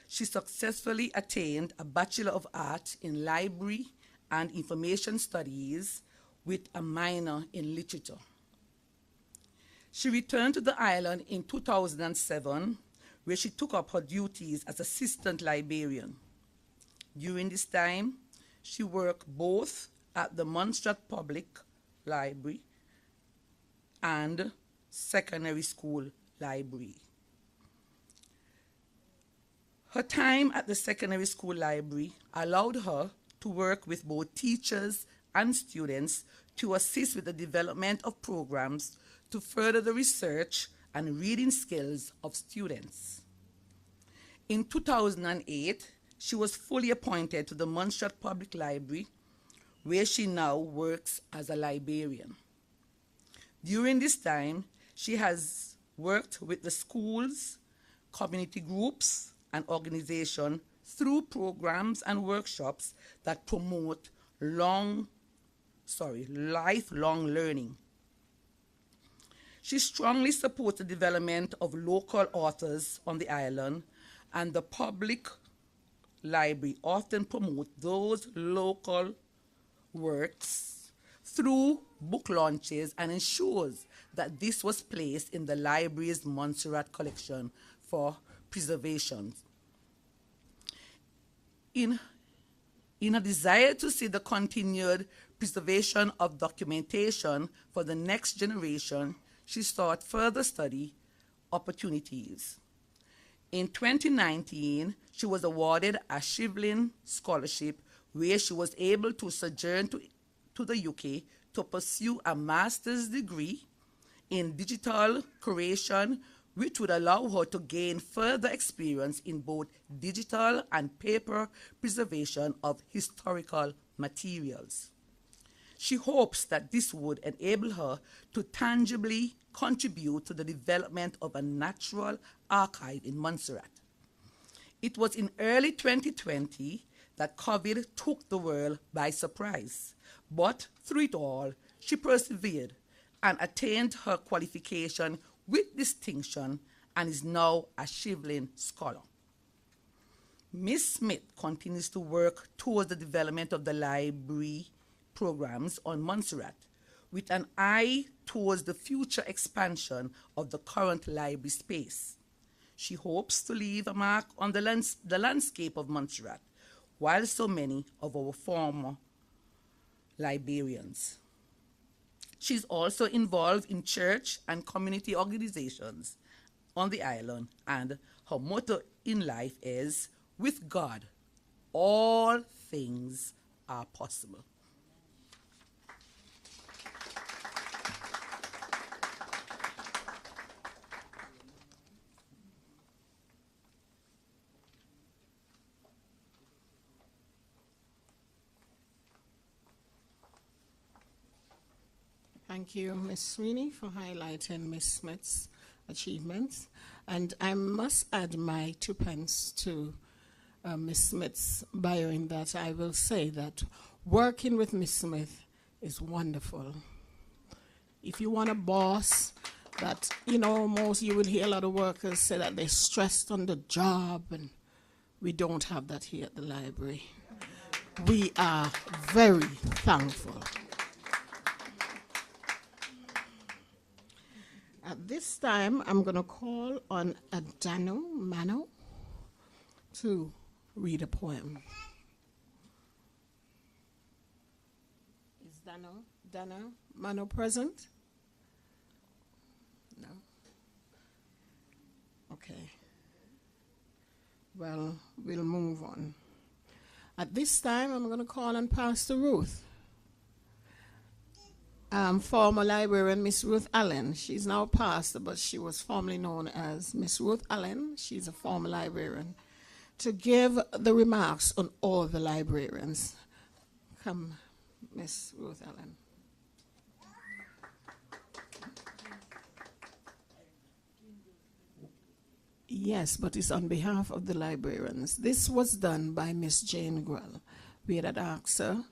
she successfully attained a Bachelor of Arts in Library and Information Studies with a minor in literature. She returned to the island in 2007, where she took up her duties as assistant librarian. During this time, she worked both at the Montserrat Public Library and Secondary School Library. Her time at the Secondary School Library allowed her to work with both teachers and students to assist with the development of programs to further the research and reading skills of students. In 2008, she was fully appointed to the Montserrat Public Library, where she now works as a librarian. During this time, she has worked with the schools, community groups, and organizations through programs and workshops that promote lifelong learning. She strongly supports the development of local authors on the island and the public library often promote those local works through book launches and ensures that this was placed in the library's Montserrat collection for preservation. In a desire to see the continued preservation of documentation for the next generation, she sought further study opportunities. In 2019, she was awarded a Shivlin Scholarship, where she was able to sojourn to the UK to pursue a master's degree in digital curation, which would allow her to gain further experience in both digital and paper preservation of historical materials. She hopes that this would enable her to tangibly contribute to the development of a natural archive in Montserrat. It was in early 2020 that COVID took the world by surprise, but through it all, she persevered and attained her qualification with distinction and is now a Shivlin Scholar. Ms. Smith continues to work towards the development of the library programs on Montserrat, with an eye towards the future expansion of the current library space. She hopes to leave a mark on the landscape of Montserrat, while so many of our former librarians. She's also involved in church and community organizations on the island, and her motto in life is, "With God, all things are possible." Thank you, Ms. Sweeney, for highlighting Ms. Smith's achievements. And I must add my 2 pence to Ms. Smith's bio, in that I will say that working with Ms. Smith is wonderful. If you want a boss that, you will hear a lot of workers say that they're stressed on the job, and we don't have that here at the library. We are very thankful. At this time, I'm going to call on Adano Mano to read a poem. Is Dano Mano present? No? Okay. Well, we'll move on. At this time, I'm going to call on Pastor Ruth. Former librarian Miss Ruth Allen. She's now pastor, but she was formerly known as Miss Ruth Allen. She's a former librarian, to give the remarks on all the librarians. Come, Miss Ruth Allen. Yes, but it's on behalf of the librarians. This was done by Miss Jane Grell. We had asked her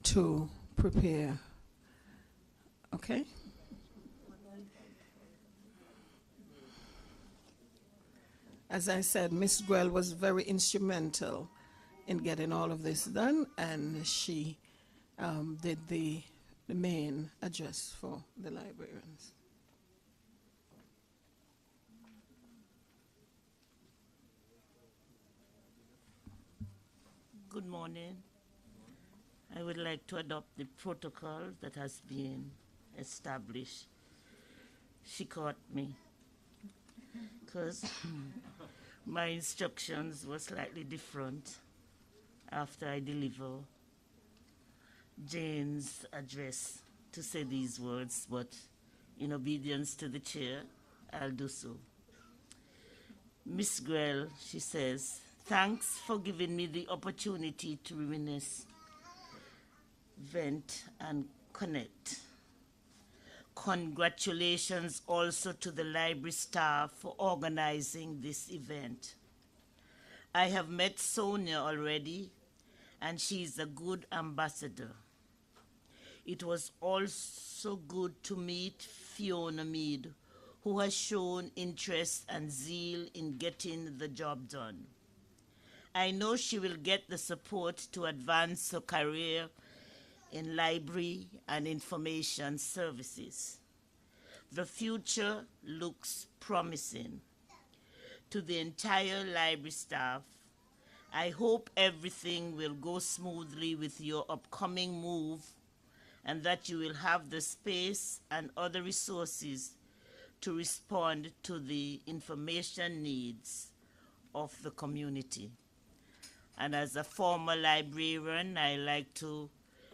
to prepare. Okay? As I said, Miss Grell was very instrumental in getting all of this done, and she did the main address for the librarians. Good morning. I would like to adopt the protocol that has been established. She caught me because my instructions were slightly different after I deliver Jane's address to say these words, but in obedience to the chair, I'll do so. Miss Grell, she says, "Thanks for giving me the opportunity to reminisce, vent, and connect. Congratulations also to the library staff for organizing this event. I have met Sonia already, and she's a good ambassador. It was also good to meet Fiona Mead, who has shown interest and zeal in getting the job done. I know she will get the support to advance her career in library and information services. The future looks promising. To the entire library staff, I hope everything will go smoothly with your upcoming move and that you will have the space and other resources to respond to the information needs of the community. And as a former librarian, I like to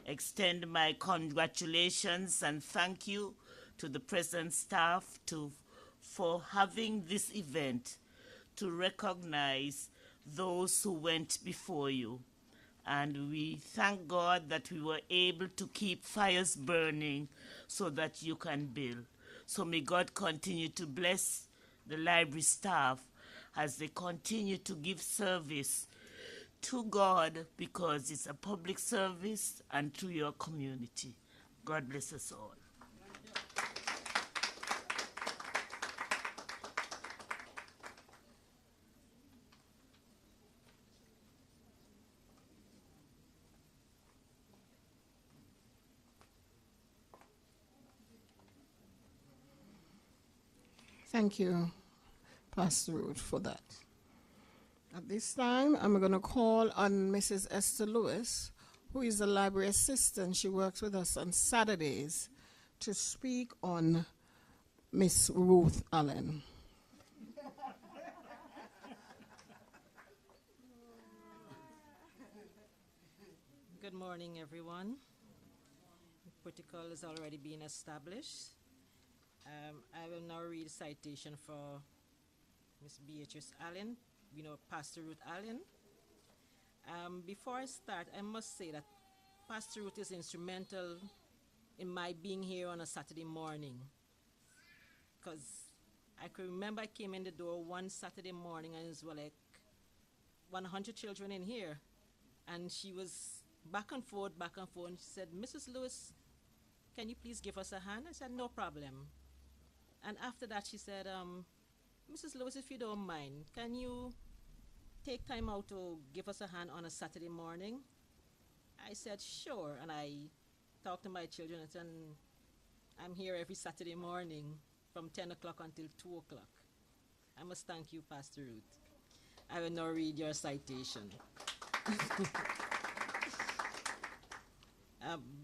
extend my congratulations and thank you to the present staff for having this event to recognize those who went before you. And we thank God that we were able to keep fires burning so that you can build. So may God continue to bless the library staff as they continue to give service to God, because it's a public service, and to your community. God bless us all. Thank you, Pastor Ruth, for that. At this time, I'm going to call on Mrs. Esther Lewis, who is a library assistant. She works with us on Saturdays, to speak on Miss Ruth Allen. Good morning, everyone. The protocol has already been established. I will now read a citation for Miss Beatrice Allen, Pastor Ruth Allen. Before I start, I must say that Pastor Ruth is instrumental in my being here on a Saturday morning, because I can remember I came in the door one Saturday morning and there were like 100 children in here, and she was back and forth, and she said, Mrs. Lewis, can you please give us a hand? I said, no problem. And after that she said, Mrs. Lewis, if you don't mind, can you take time out to give us a hand on a Saturday morning? I said, sure. And I talked to my children and said, I'm here every Saturday morning from 10 o'clock until 2 o'clock. I must thank you, Pastor Ruth. I will now read your citation.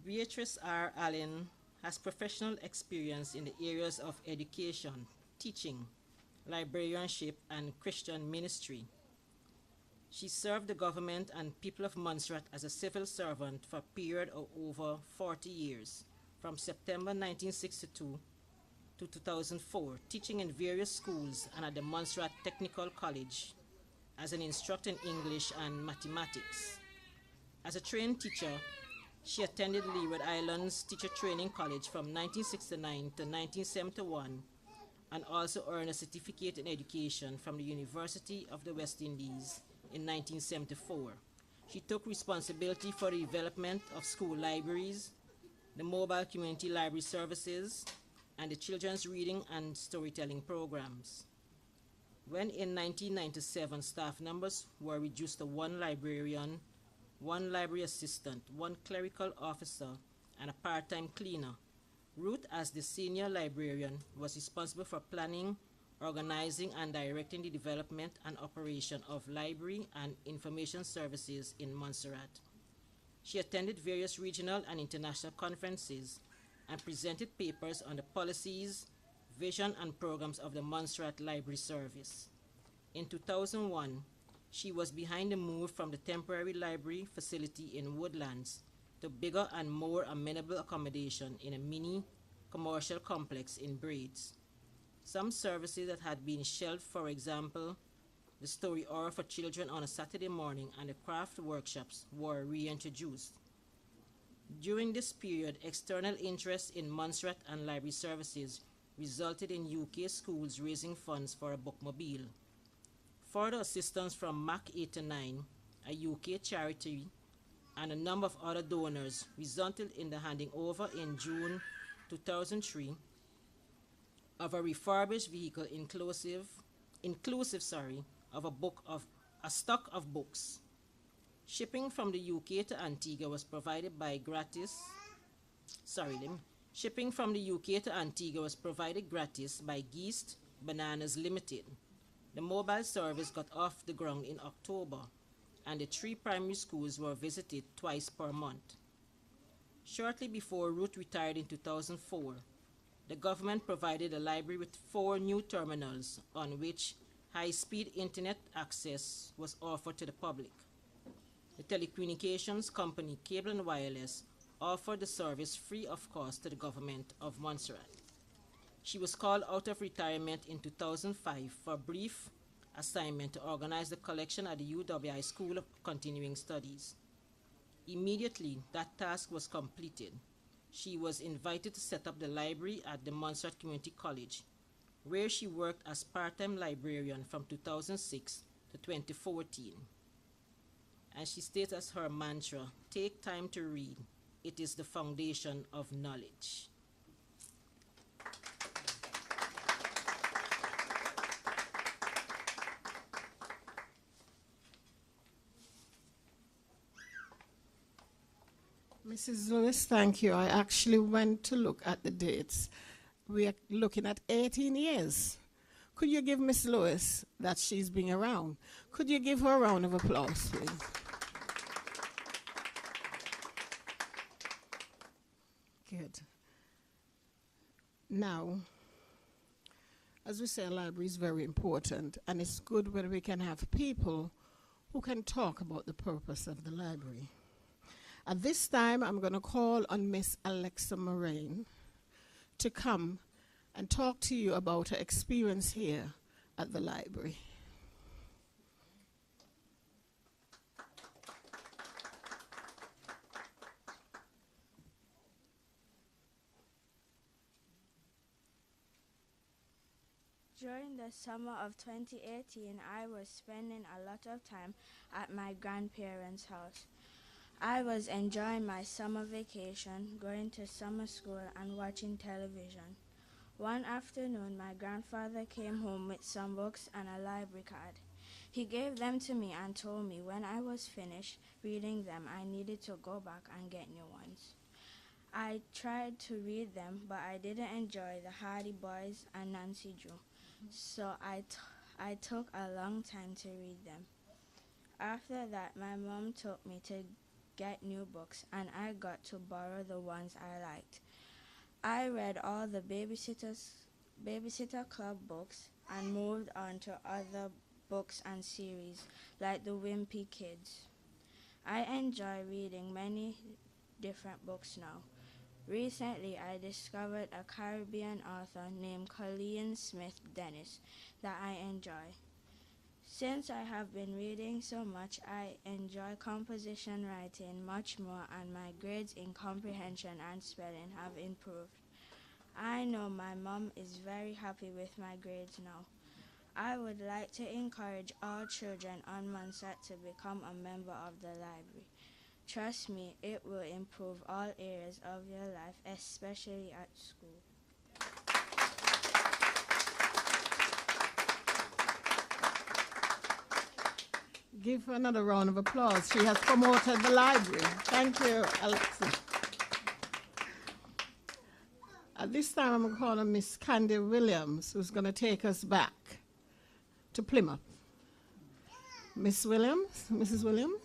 Beatrice R. Allen has professional experience in the areas of education, teaching, librarianship, and Christian ministry. She served the government and people of Montserrat as a civil servant for a period of over 40 years, from September 1962 to 2004, teaching in various schools and at the Montserrat Technical College as an instructor in English and mathematics. As a trained teacher, she attended Leeward Islands Teacher Training College from 1969 to 1971 and also earned a certificate in education from the University of the West Indies in 1974. She took responsibility for the development of school libraries, the mobile community library services, and the children's reading and storytelling programs. When in 1997 staff numbers were reduced to 1 librarian, 1 library assistant, 1 clerical officer, and a part-time cleaner, Ruth, as the senior librarian, was responsible for planning, organizing, and directing the development and operation of library and information services in Montserrat. She attended various regional and international conferences and presented papers on the policies, vision, and programs of the Montserrat Library Service. In 2001, she was behind the move from the temporary library facility in Woodlands to bigger and more amenable accommodation in a mini commercial complex in Braids. Some services that had been shelved, for example, the story hour for children on a Saturday morning and the craft workshops, were reintroduced. During this period, external interest in Montserrat and library services resulted in UK schools raising funds for a bookmobile. Further assistance from MAC 89, a UK charity, and a number of other donors resulted in the handing over in June 2003 of a refurbished vehicle inclusive of a book of a stock of books. Shipping from the UK to Antigua was provided gratis by Geest Bananas Limited. The mobile service got off the ground in October, and the 3 primary schools were visited twice per month. Shortly before Ruth retired in 2004, the government provided the library with 4 new terminals on which high-speed internet access was offered to the public. The telecommunications company Cable and Wireless offered the service free of cost to the government of Montserrat. She was called out of retirement in 2005 for a brief assignment to organize the collection at the UWI School of Continuing Studies. Immediately that task was completed, she was invited to set up the library at the Montserrat Community College, where she worked as part-time librarian from 2006 to 2014. And she states as her mantra, "Take time to read. It is the foundation of knowledge." Mrs. Lewis, thank you. I actually went to look at the dates. We are looking at 18 years. Could you give Miss Lewis, that she's been around, could you give her a round of applause, please? Good. Now, as we say, a library is very important, and it's good when we can have people who can talk about the purpose of the library. At this time, I'm going to call on Miss Alexa Moraine to come and talk to you about her experience here at the library. During the summer of 2018, I was spending a lot of time at my grandparents' house. I was enjoying my summer vacation, going to summer school and watching television. One afternoon, my grandfather came home with some books and a library card. He gave them to me and told me when I was finished reading them, I needed to go back and get new ones. I tried to read them, but I didn't enjoy the Hardy Boys and Nancy Drew, so I took a long time to read them. After that, my mom took me to get new books, and I got to borrow the ones I liked. I read all the Babysitter Club books and moved on to other books and series like the Wimpy Kids. I enjoy reading many different books now. Recently, I discovered a Caribbean author named Colleen Smith Dennis that I enjoy. Since I have been reading so much, I enjoy composition writing much more, and my grades in comprehension and spelling have improved. I know my mom is very happy with my grades now. I would like to encourage all children on Montserrat to become a member of the library. Trust me, it will improve all areas of your life, especially at school. Give her another round of applause. She has promoted the library. Thank you, Alexa. At this time, I'm going to call on Miss Candy Williams, who's going to take us back to Plymouth. Miss Williams, Mrs. Williams.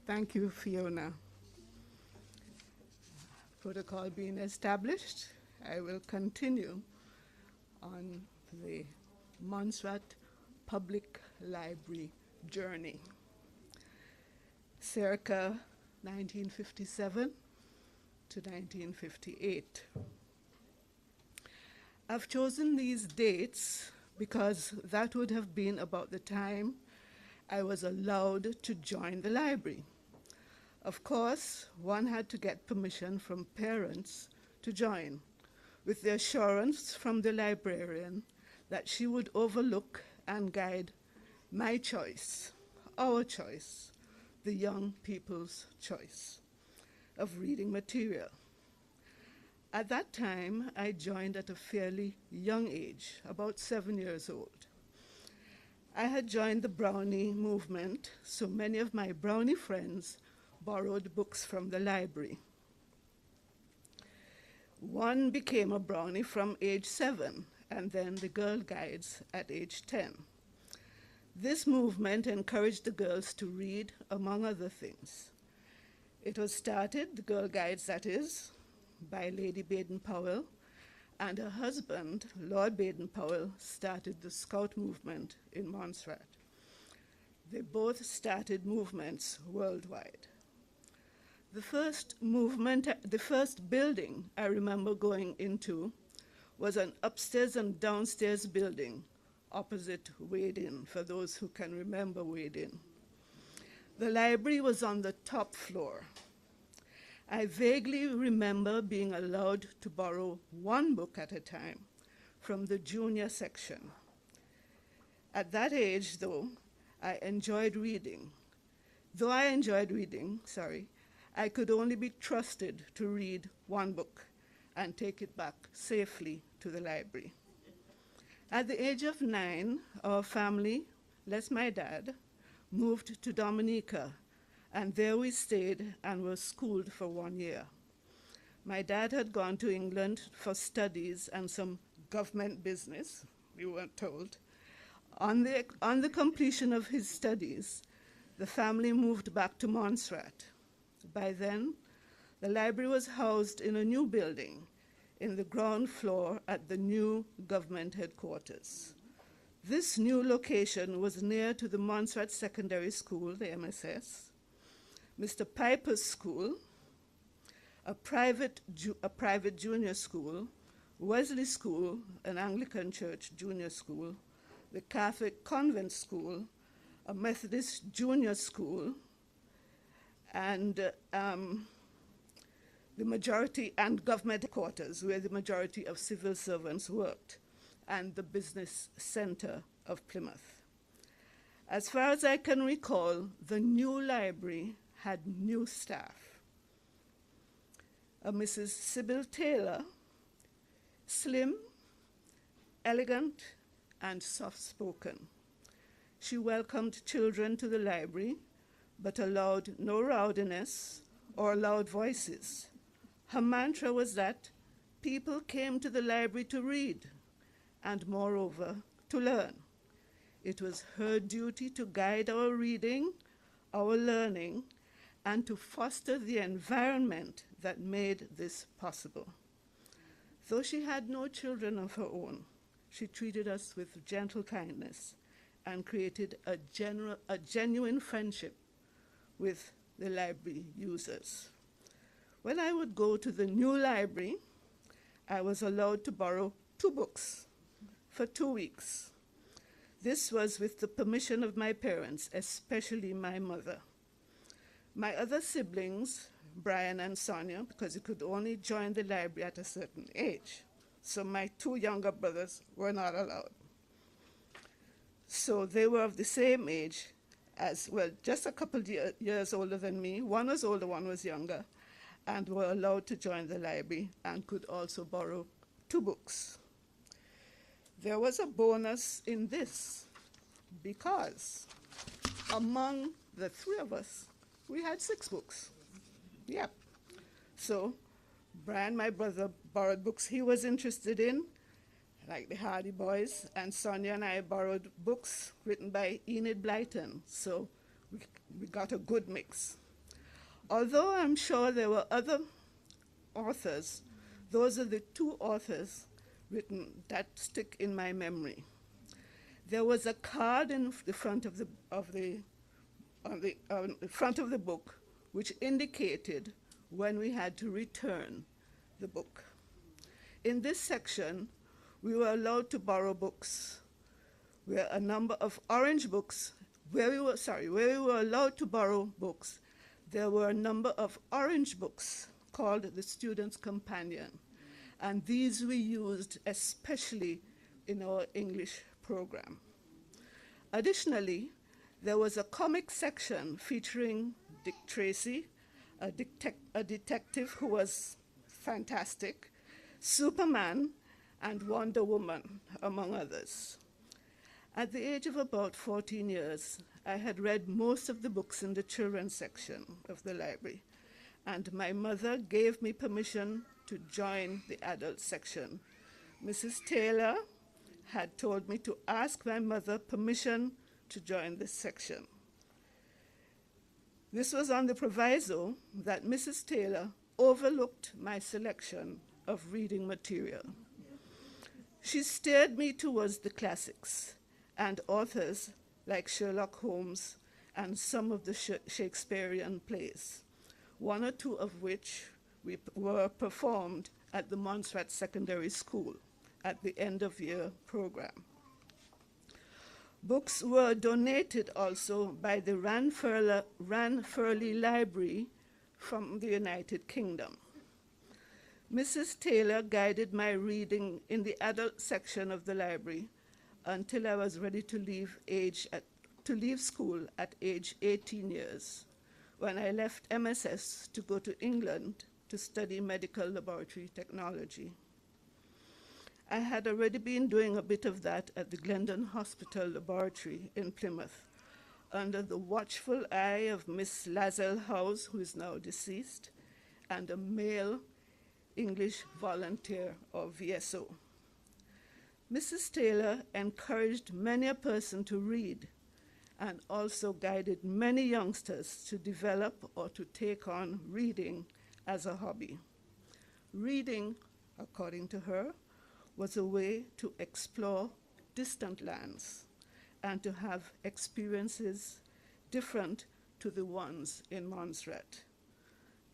Thank you, Fiona. Protocol being established, I will continue on the Montserrat Public Library journey. Circa 1957 to 1958. I've chosen these dates because that would have been about the time I was allowed to join the library. Of course, one had to get permission from parents to join, with the assurance from the librarian that she would overlook and guide my choice, our choice, the young people's choice of reading material. At that time, I joined at a fairly young age, about 7 years old. I had joined the Brownie movement, so many of my Brownie friends borrowed books from the library. One became a Brownie from age 7, and then the Girl Guides at age 10. This movement encouraged the girls to read, among other things. It was started, the Girl Guides that is, by Lady Baden-Powell, and her husband, Lord Baden-Powell, started the Scout movement in Montserrat. They both started movements worldwide. The first building I remember going into was an upstairs and downstairs building opposite Wade Inn, for those who can remember Wade Inn. The library was on the top floor. I vaguely remember being allowed to borrow one book at a time from the junior section. At that age, though, I enjoyed reading. I could only be trusted to read one book and take it back safely to the library. At the age of 9, our family, less my dad, moved to Dominica, and there we stayed and were schooled for 1 year. My dad had gone to England for studies and some government business, we weren't told. On the completion of his studies, the family moved back to Montserrat. By then, the library was housed in a new building in the ground floor at the new government headquarters. This new location was near to the Montserrat Secondary School, the MSS, Mr. Piper's School, a private junior school, Wesley School, an Anglican church junior school, the Catholic convent school, a Methodist junior school, and the majority and government headquarters where the majority of civil servants worked, and the business center of Plymouth. As far as I can recall, the new library had new staff. A Mrs. Sybil Taylor, slim, elegant, and soft-spoken. She welcomed children to the library, but allowed no rowdiness or loud voices. Her mantra was that people came to the library to read, and moreover, to learn. It was her duty to guide our reading, our learning, and to foster the environment that made this possible. Though she had no children of her own, she treated us with gentle kindness and created a genuine friendship with the library users. When I would go to the new library, I was allowed to borrow 2 books for 2 weeks. This was with the permission of my parents, especially my mother. My other siblings, Brian and Sonia, because you could only join the library at a certain age, so my 2 younger brothers were not allowed. So they were of the same age as, well, just a couple years older than me. One was older, one was younger, and were allowed to join the library and could also borrow 2 books. There was a bonus in this because among the 3 of us, we had 6 books. Yep. So Brian, my brother, borrowed books he was interested in, like the Hardy Boys, and Sonia and I borrowed books written by Enid Blyton, so we got a good mix. Although I'm sure there were other authors, those are the 2 authors written that stick in my memory. There was a card in the front of the front of the book which indicated when we had to return the book. In this section, we were allowed to borrow books. Where a number of orange books, where we were allowed to borrow books, there were a number of orange books called the Student's Companion, and these we used especially in our English program. Additionally, there was a comic section featuring Dick Tracy, a detective who was fantastic, Superman, and Wonder Woman, among others. At the age of about 14 years, I had read most of the books in the children's section of the library, and my mother gave me permission to join the adult section. Mrs. Taylor had told me to ask my mother permission to join this section. This was on the proviso that Mrs. Taylor overlooked my selection of reading material. She steered me towards the classics and authors like Sherlock Holmes and some of the Shakespearean plays, one or two of which were performed at the Montserrat Secondary School at the end-of-year program. Books were donated also by the Ranfurly Library from the United Kingdom. Mrs. Taylor guided my reading in the adult section of the library until I was ready to leave school at age 18 years, when I left MSS to go to England to study medical laboratory technology. I had already been doing a bit of that at the Glendon Hospital Laboratory in Plymouth, under the watchful eye of Miss Lazel House, who is now deceased, and a male English volunteer or VSO. Mrs. Taylor encouraged many a person to read and also guided many youngsters to develop or to take on reading as a hobby. Reading, according to her, was a way to explore distant lands and to have experiences different to the ones in Montserrat.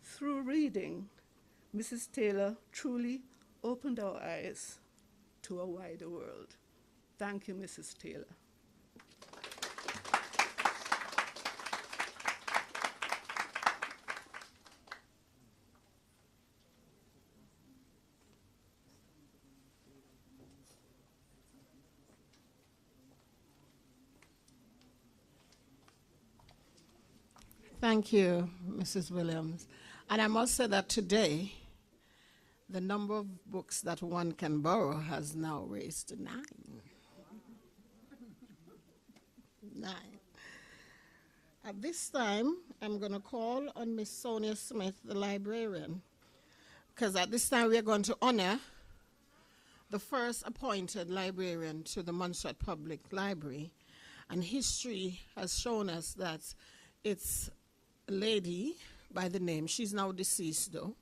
Through reading, Mrs. Taylor truly opened our eyes to a wider world. Thank you, Mrs. Taylor. Thank you, Mrs. Williams. And I must say that today, the number of books that one can borrow has now raised to 9. 9. At this time, I'm going to call on Miss Sonia Smith, the librarian, because at this time we are going to honor the first appointed librarian to the Montserrat Public Library. And history has shown us that it's a lady by the name, she's now deceased though,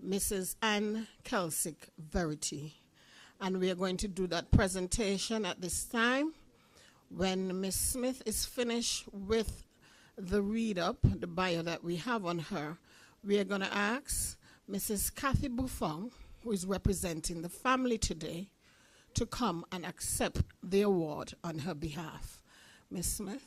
Mrs. Ann Kelsick Verity. And we are going to do that presentation at this time. When Miss Smith is finished with the read-up, the bio that we have on her, we are going to ask Mrs. Kathy Buffon, who is representing the family today, to come and accept the award on her behalf. Miss Smith.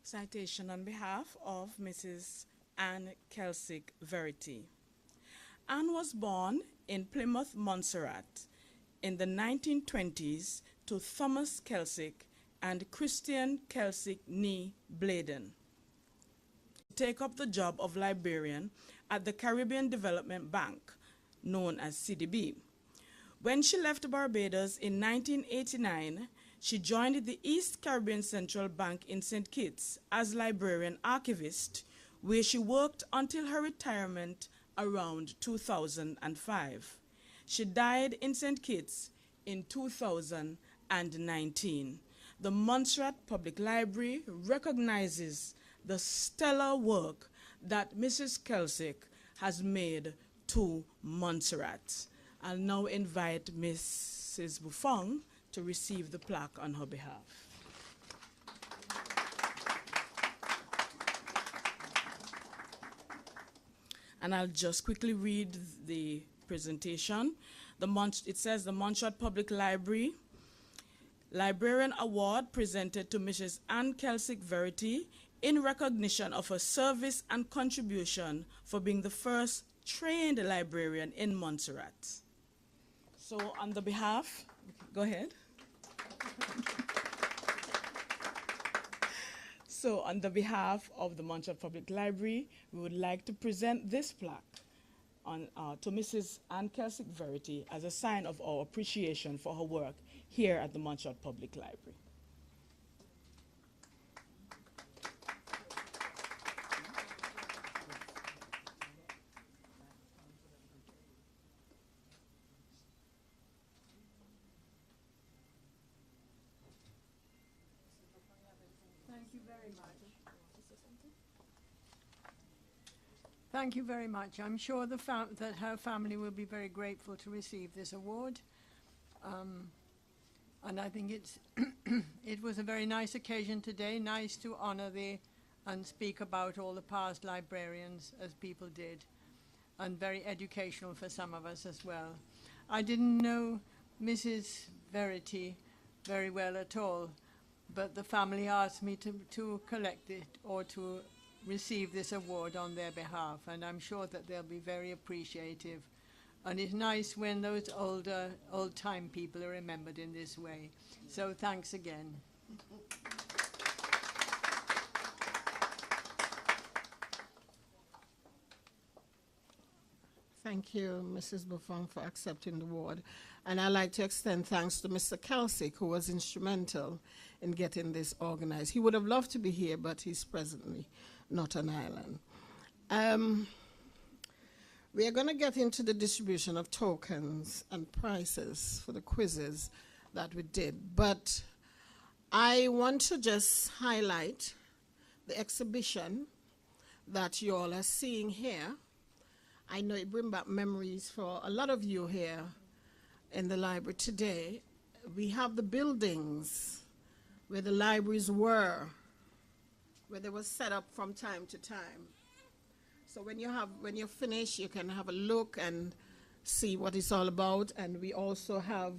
Citation on behalf of Mrs. Ann Kelsick Verity. Ann was born in Plymouth, Montserrat in the 1920s to Thomas Kelsick and Christian Kelsick nee Bladen. Take up the job of librarian at the Caribbean Development Bank, known as CDB. When she left Barbados in 1989, she joined the East Caribbean Central Bank in St. Kitts as librarian archivist, where she worked until her retirement around 2005. She died in St. Kitts in 2019. The Montserrat Public Library recognizes the stellar work that Mrs. Kelsick has made to Montserrat. I'll now invite Mrs. Buffon to receive the plaque on her behalf. And I'll just quickly read the presentation. It says the Montserrat Public Library Librarian Award presented to Mrs. Ann Kelsick Verity in recognition of her service and contribution for being the first trained librarian in Montserrat. So on the behalf, go ahead. So on the behalf of the Montserrat Public Library, we would like to present this plaque to Mrs. Ann Kelsick Verity as a sign of our appreciation for her work here at the Montserrat Public Library. Thank you very much. I'm sure that her family will be very grateful to receive this award. And I think it was a very nice occasion today, nice to honor and speak about all the past librarians as people did, and very educational for some of us as well. I didn't know Mrs. Verity very well at all, but the family asked me to collect it or to receive this award on their behalf, and I'm sure that they'll be very appreciative. And it's nice when those old-time people are remembered in this way. So thanks again. Thank you, Mrs. Buffon, for accepting the award. And I'd like to extend thanks to Mr. Kelsick, who was instrumental in getting this organized. He would have loved to be here, but he's presently not on island. We are going to get into the distribution of tokens and prizes for the quizzes that we did. But I want to just highlight the exhibition that you all are seeing here. I know it brings back memories for a lot of you here in the library today. We have the buildings where the libraries were, where they were set up from time to time. So when you're finished, you can have a look and see what it's all about. And we also have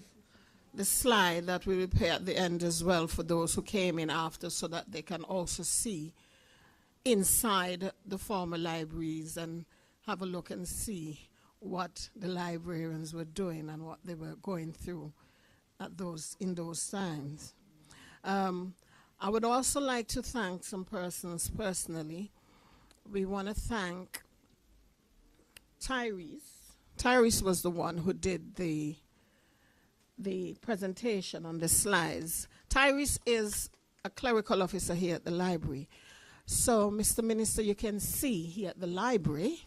the slide that we will play at the end as well for those who came in after, so that they can also see inside the former libraries and have a look and see what the librarians were doing and what they were going through in those times. I would also like to thank some persons personally. We want to thank Tyrese. Tyrese was the one who did the presentation on the slides. Tyrese is a clerical officer here at the library. So, Mr. Minister, you can see here at the library,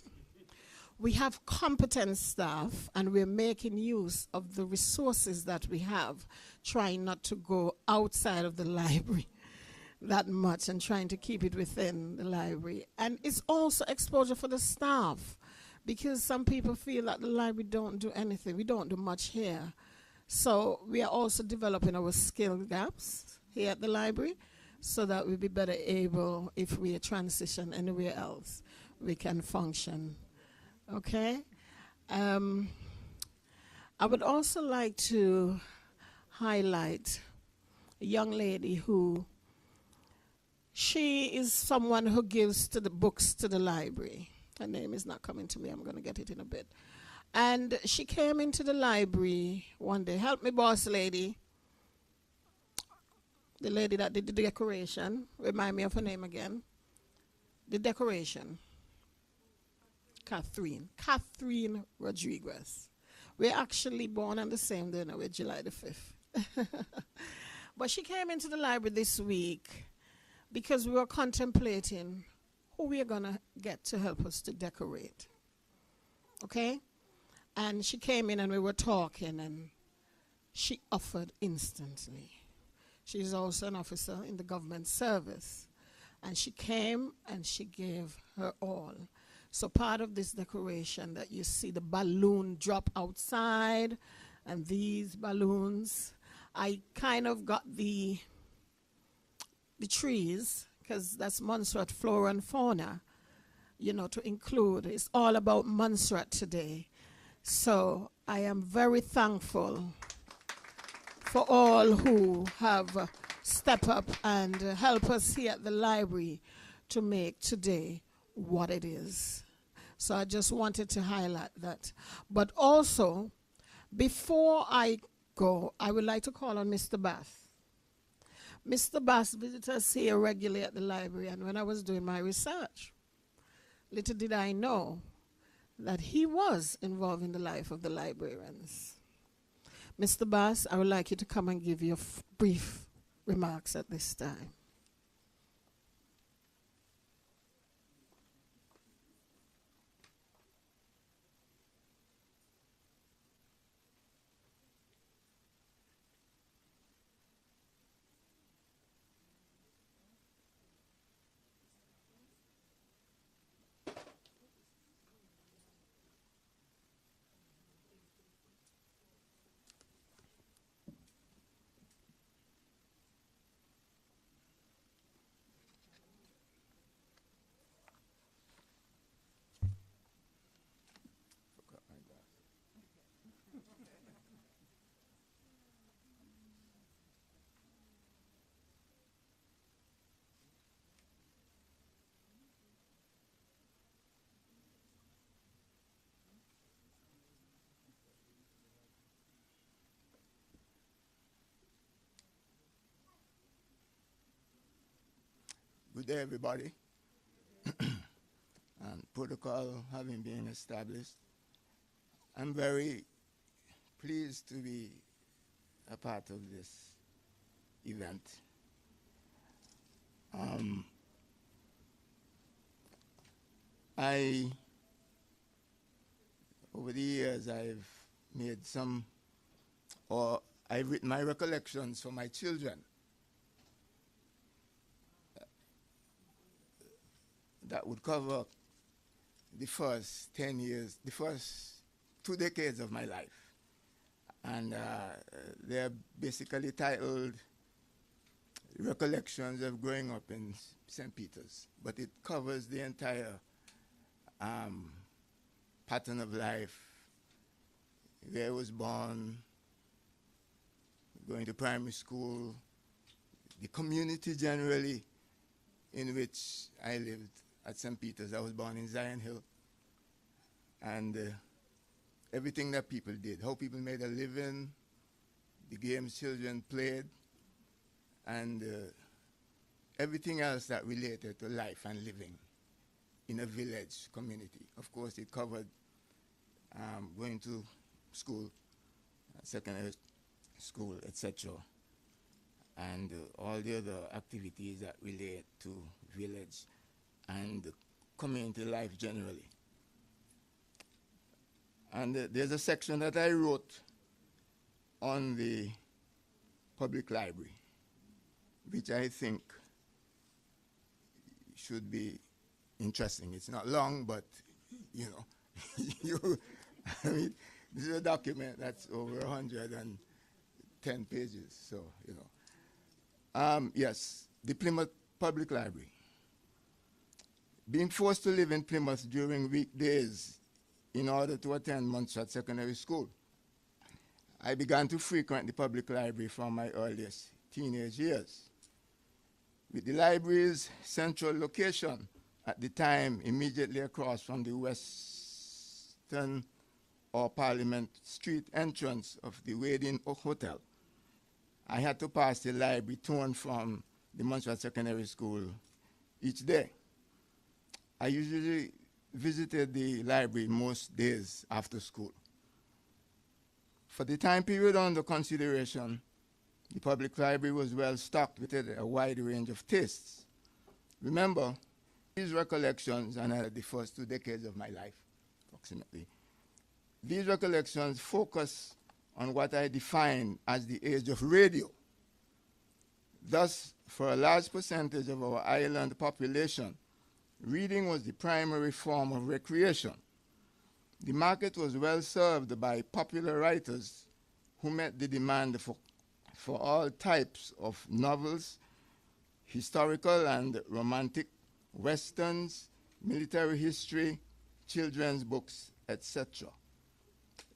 we have competent staff, and we're making use of the resources that we have, trying not to go outside of the library that much and trying to keep it within the library. And it's also exposure for the staff, because some people feel that the library don't do anything. We don't do much here. So we are also developing our skill gaps here at the library, so that we'll be better able, if we transition anywhere else, we can function. Okay? I would also like to highlight a young lady who, she is someone who gives to the books to the library. Her name is not coming to me. I'm going to get it in a bit. And she came into the library one day. Help me, boss lady. The lady that did the decoration. Remind me of her name again. The decoration. Catherine Rodriguez. We're actually born on the same day now, July the 5th. But she came into the library this week because we were contemplating who we are going to get to help us to decorate. Okay? And she came in and we were talking, and she offered instantly. She's also an officer in the government service. And she came and she gave her all. So part of this decoration that you see, the balloon drop outside, and these balloons, I kind of got the trees, because that's Montserrat flora and fauna, to include. It's all about Montserrat today. So I am very thankful for all who have stepped up and help us here at the library to make today what it is. So I just wanted to highlight that. But also, before I go, I would like to call on Mr. Bath. Mr. Bass visitors here regularly at the library, and when I was doing my research, little did I know that he was involved in the life of the librarians. Mr. Bass, I would like you to come and give your brief remarks at this time. Good day, everybody. And protocol having been established, I'm very pleased to be a part of this event. Over the years, I've made some, or I've written my recollections for my children. That would cover the first 10 years, the first 2 decades of my life. And they're basically titled Recollections of Growing Up in St. Peter's. But it covers the entire pattern of life. Where I was born, going to primary school, the community generally in which I lived at St. Peter's. I was born in Zion Hill. And everything that people did, how people made a living, the games children played, and everything else that related to life and living in a village community. Of course, it covered going to school, secondary school, etc., and all the other activities that relate to village and community life generally. And there's a section that I wrote on the public library, which I think should be interesting. It's not long, but, you know, I mean, this is a document that's over 110 pages, so, you know. Yes, the Plymouth Public Library. Being forced to live in Plymouth during weekdays in order to attend Montserrat Secondary School, I began to frequent the public library from my earliest teenage years. With the library's central location at the time immediately across from the Western or Parliament Street entrance of the Wading Hotel, I had to pass the library to and from the Montserrat Secondary School each day. I usually visited the library most days after school. For the time period under consideration, the public library was well stocked with a wide range of tastes. Remember, these recollections, and the first 2 decades of my life, approximately, these recollections focus on what I define as the age of radio. Thus, for a large percentage of our island population, reading was the primary form of recreation. The market was well served by popular writers who met the demand for all types of novels, historical and romantic, westerns, military history, children's books, etc.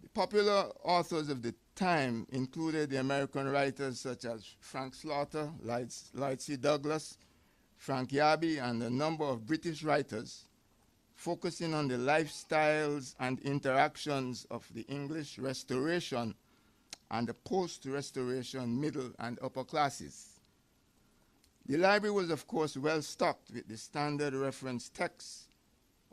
The popular authors of the time included the American writers such as Frank Slaughter, Lloyd C. Douglas, Frank Yabi, and a number of British writers focusing on the lifestyles and interactions of the English Restoration and the post-Restoration middle and upper classes. The library was, of course, well stocked with the standard reference texts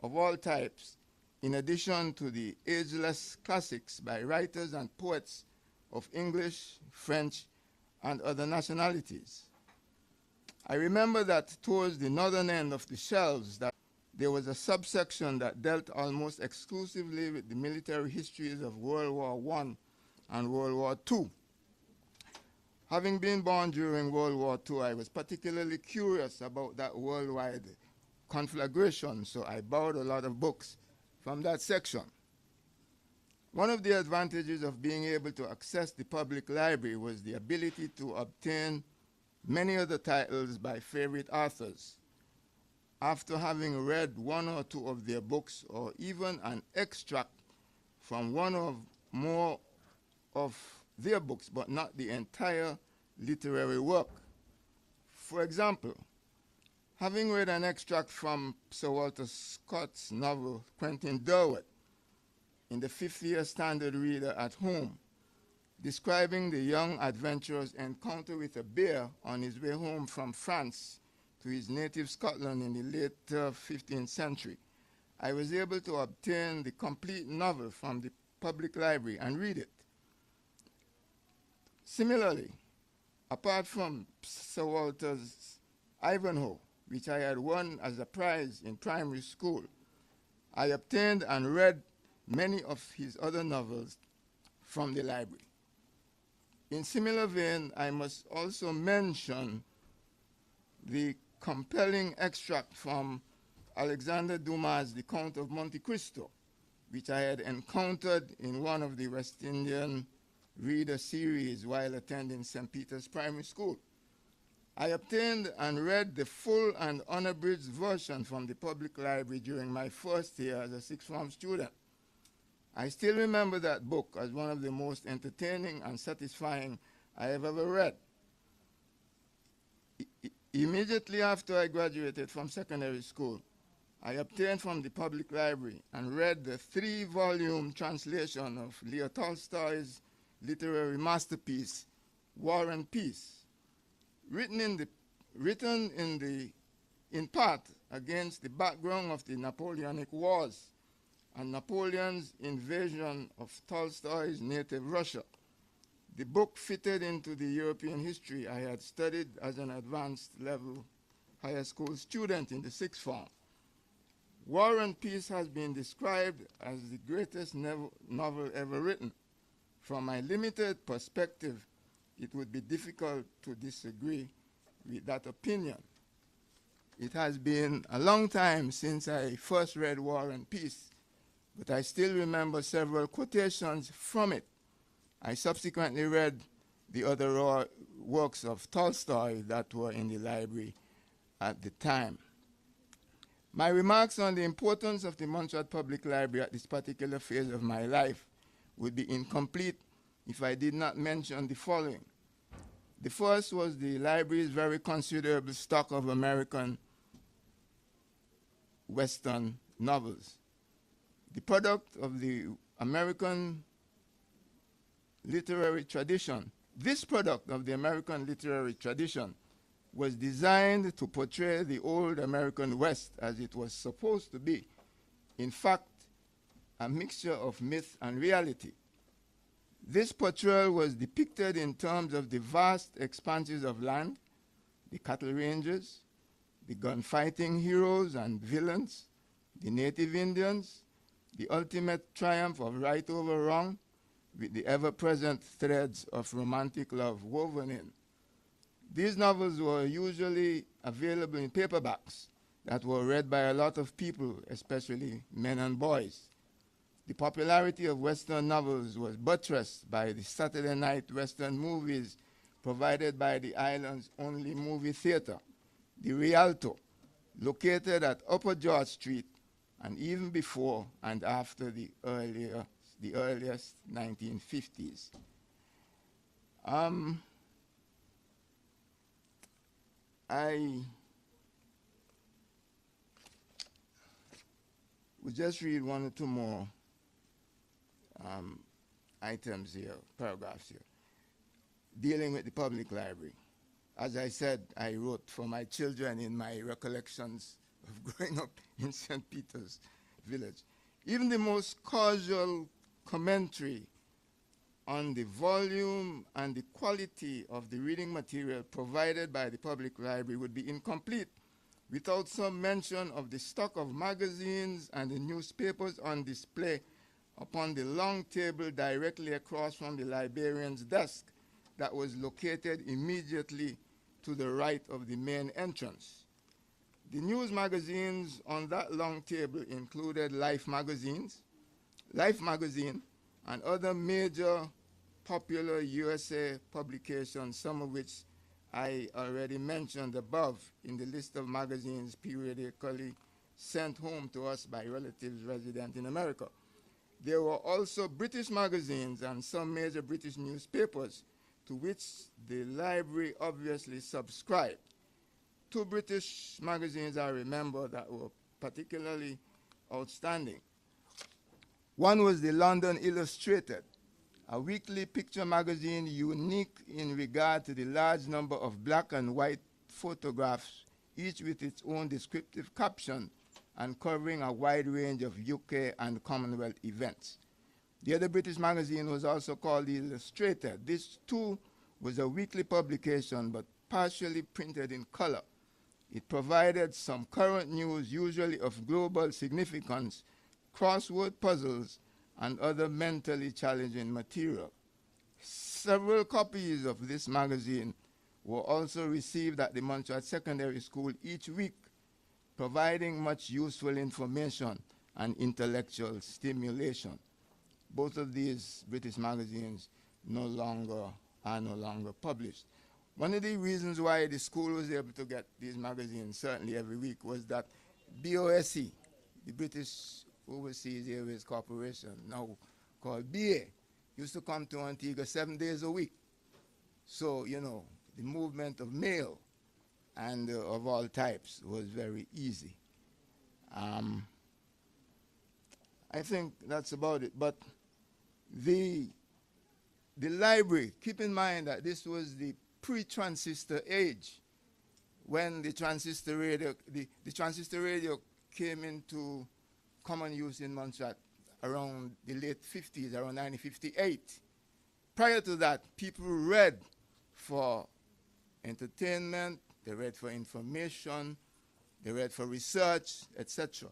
of all types, in addition to the ageless classics by writers and poets of English, French, and other nationalities. I remember that towards the northern end of the shelves that there was a subsection that dealt almost exclusively with the military histories of World War I and World War II. Having been born during World War II, I was particularly curious about that worldwide conflagration, so I borrowed a lot of books from that section. One of the advantages of being able to access the public library was the ability to obtain many other titles by favorite authors. After having read one or two of their books, or even an extract from one or more of their books, but not the entire literary work. For example, having read an extract from Sir Walter Scott's novel Quentin Durward in the 5th year standard reader at home, describing the young adventurer's encounter with a bear on his way home from France to his native Scotland in the late 15th century, I was able to obtain the complete novel from the public library and read it. Similarly, apart from Sir Walter's Ivanhoe, which I had won as a prize in primary school, I obtained and read many of his other novels from the library. In similar vein, I must also mention the compelling extract from Alexander Dumas' The Count of Monte Cristo, which I had encountered in one of the West Indian reader series while attending St. Peter's Primary School. I obtained and read the full and unabridged version from the public library during my first year as a sixth form student. I still remember that book as one of the most entertaining and satisfying I have ever read. Immediately after I graduated from secondary school, I obtained from the public library and read the 3-volume translation of Leo Tolstoy's literary masterpiece, War and Peace, written in part against the background of the Napoleonic Wars and Napoleon's invasion of Tolstoy's native Russia. The book fitted into the European history I had studied as an advanced level higher school student in the sixth form. War and Peace has been described as the greatest novel ever written. From my limited perspective, it would be difficult to disagree with that opinion. It has been a long time since I first read War and Peace, but I still remember several quotations from it. I subsequently read the other works of Tolstoy that were in the library at the time. My remarks on the importance of the Montserrat Public Library at this particular phase of my life would be incomplete if I did not mention the following. The first was the library's very considerable stock of American Western novels. The product of the American literary tradition. This product of the American literary tradition was designed to portray the old American West as it was supposed to be. In fact, a mixture of myth and reality. This portrayal was depicted in terms of the vast expanses of land, the cattle ranges, the gunfighting heroes and villains, the native Indians, the ultimate triumph of right over wrong, with the ever-present threads of romantic love woven in. These novels were usually available in paperbacks that were read by a lot of people, especially men and boys. The popularity of Western novels was buttressed by the Saturday night Western movies provided by the island's only movie theater, the Rialto, located at Upper George Street, and even before and after the earliest 1950s. I will just read one or two more items here, paragraphs here, dealing with the public library. as I said, I wrote for my children in my recollections of growing up in St. Peter's village. Even the most casual commentary on the volume and the quality of the reading material provided by the public library would be incomplete without some mention of the stock of magazines and the newspapers on display upon the long table directly across from the librarian's desk that was located immediately to the right of the main entrance. The news magazines on that long table included Life magazine, and other major popular USA publications, some of which I already mentioned above in the list of magazines periodically sent home to us by relatives resident in America. There were also British magazines and some major British newspapers to which the library obviously subscribed. Two British magazines I remember that were particularly outstanding. One was the London Illustrated, a weekly picture magazine unique in regard to the large number of black and white photographs, each with its own descriptive caption and covering a wide range of UK and Commonwealth events. The other British magazine was also called the Illustrated. This too was a weekly publication, but partially printed in color. It provided some current news, usually of global significance, crossword puzzles, and other mentally challenging material. Several copies of this magazine were also received at the Montserrat Secondary School each week, providing much useful information and intellectual stimulation. Both of these British magazines are no longer published. One of the reasons why the school was able to get these magazines certainly every week was that BOSC, the British Overseas Airways Corporation, now called BA, used to come to Antigua 7 days a week. So, you know, the movement of mail and of all types was very easy. I think that's about it. But the library, keep in mind that this was the pre-transistor age when the transistor radio came into common use in Montserrat around the late 50s, around 1958. Prior to that, people read for entertainment, they read for information, they read for research, etc.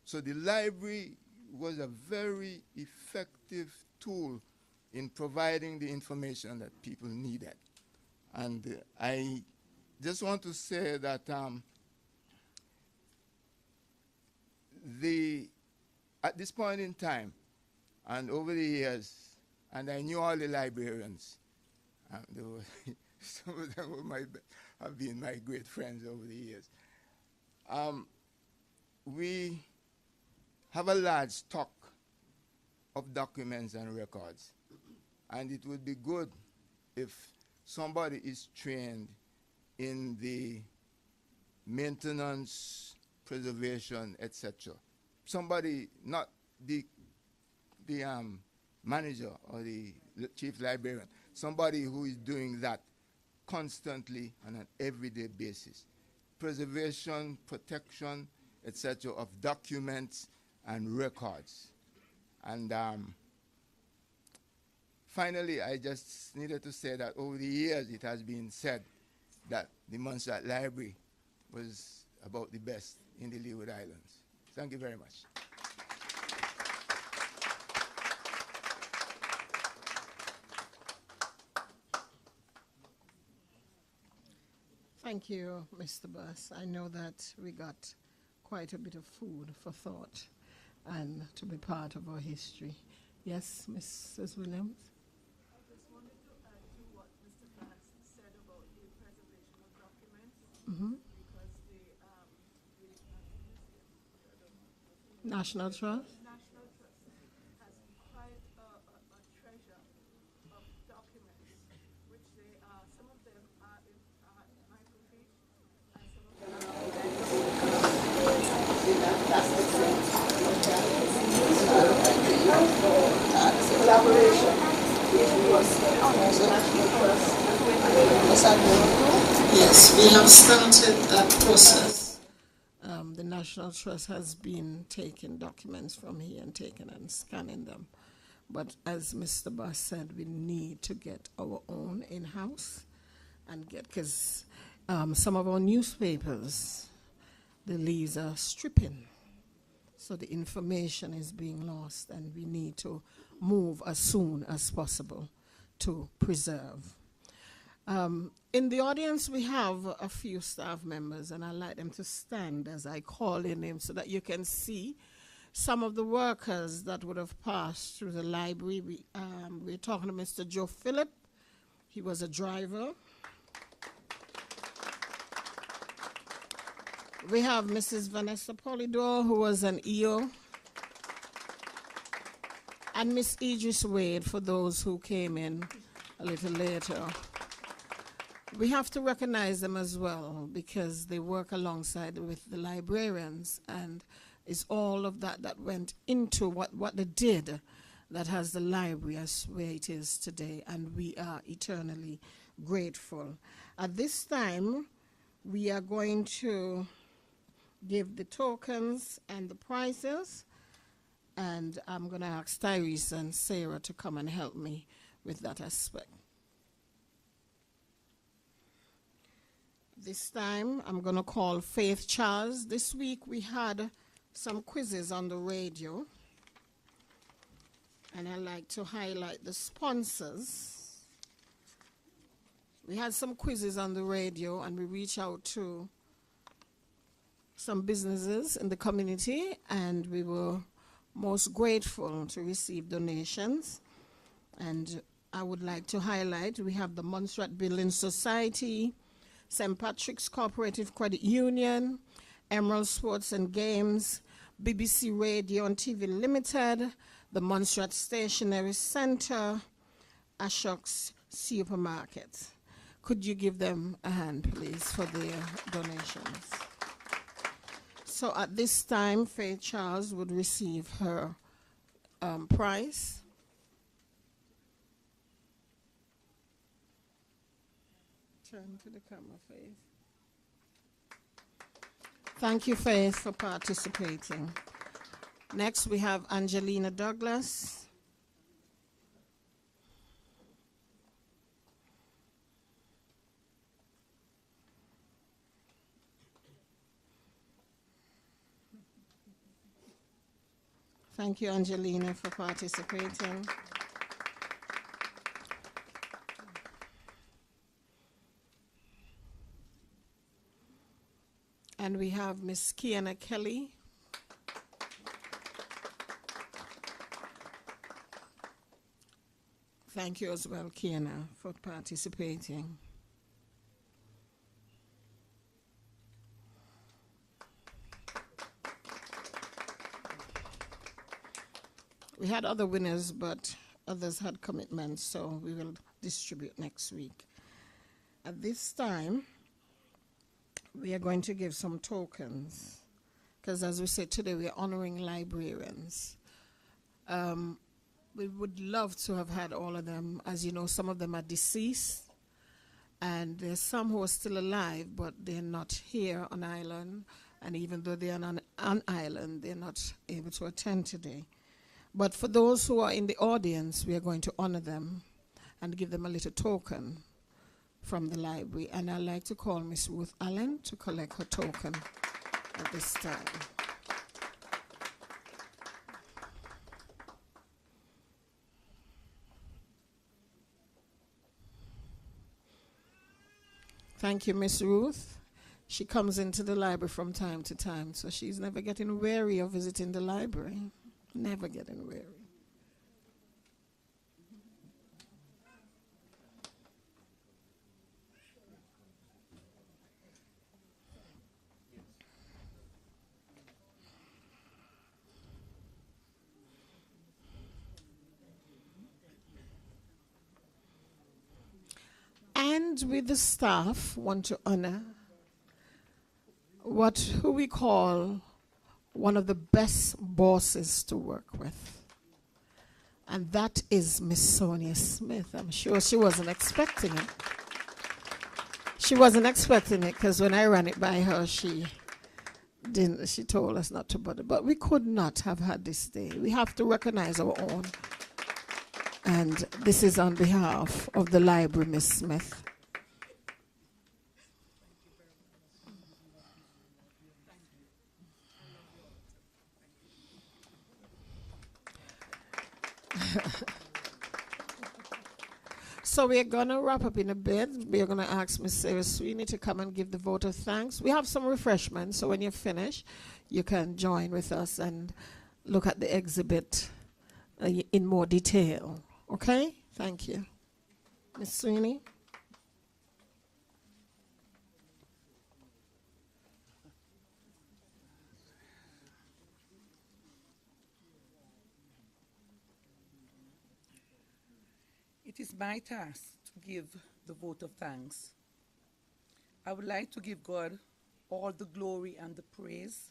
So the library was a very effective tool in providing the information that people needed. And I just want to say that at this point in time, and over the years, and I knew all the librarians, some of them have been my great friends over the years. We have a large stock of documents and records, and it would be good if somebody is trained in the maintenance, preservation, etc. Somebody, not the manager or the chief librarian, somebody who is doing that constantly on an everyday basis. Preservation, protection, etc. of documents and records. And finally, I just needed to say that over the years it has been said that the Montserrat Library was about the best in the Leeward Islands. Thank you very much. Thank you, Mr. Buss. I know that we got quite a bit of food for thought and to be part of our history. Yes, Mrs. Williams? I just wanted to add to what Mr. Bass said about the preservation of documents, because the National Trust? National Trust has quite a treasure of documents, which they are, some of them are in microfiche, and some of them collaboration with the National Trust. Yes, we have started that process. The National Trust has been taking documents from here and taking and scanning them. But as Mr. Bass said, we need to get our own in-house and get, because some of our newspapers, the leaves are stripping. So the information is being lost, and we need to move as soon as possible to preserve. In the audience, we have a few staff members, and I'd like them to stand as I call their names so that you can see some of the workers that would have passed through the library. We're talking to Mr. Joe Phillip. He was a driver. We have Mrs. Vanessa Polidor, who was an EO. And Miss Idris Wade, for those who came in a little later. We have to recognize them as well because they work alongside with the librarians, and it's all of that that went into what they did that has the library as where it is today, and we are eternally grateful. At this time, we are going to give the tokens and the prizes, and I'm going to ask Tyrese and Sarah to come and help me with that aspect. This time, I'm going to call Faith Charles. This week, we had some quizzes on the radio, and I'd like to highlight the sponsors. We had some quizzes on the radio, and we reached out to some businesses in the community, and we were most grateful to receive donations. And I would like to highlight, we have the Montserrat Building Society, St. Patrick's Cooperative Credit Union, Emerald Sports and Games, BBC Radio and TV Limited, the Montserrat Stationery Center, Ashok's Supermarket. Could you give them a hand, please, for their donations? So at this time, Faith Charles would receive her prize. Turn to the camera, Faith. Thank you, Faith, for participating. Next, we have Angelina Douglas. Thank you, Angelina, for participating. And we have Miss Kiana Kelly. Thank you as well, Kiana, for participating. We had other winners, but others had commitments, so we will distribute next week. At this time, we are going to give some tokens, because as we said today, we are honoring librarians. We would love to have had all of them. As you know, some of them are deceased, and there's some who are still alive, but they're not here on island, and even though they are on island, they're not able to attend today. But for those who are in the audience, we are going to honor them and give them a little token from the library. And I'd like to call Miss Ruth Allen to collect her token at this time. Thank you, Miss Ruth. She comes into the library from time to time, so she's never getting weary of visiting the library. Never getting weary. And with the staff, want to honor who we call one of the best bosses to work with. And that is Miss Sonia Smith. I'm sure she wasn't expecting it. She wasn't expecting it because when I ran it by her, she didn't. She told us not to bother. But we could not have had this day. We have to recognize our own. And this is on behalf of the library, Miss Smith. So we're going to wrap up in a bit. We're going to ask Miss Sarah Sweeney to come and give the vote of thanks. We have some refreshments, so when you finish, you can join with us and look at the exhibit in more detail. Okay? Thank you. Ms. Sweeney? It is my task to give the vote of thanks. I would like to give God all the glory and the praise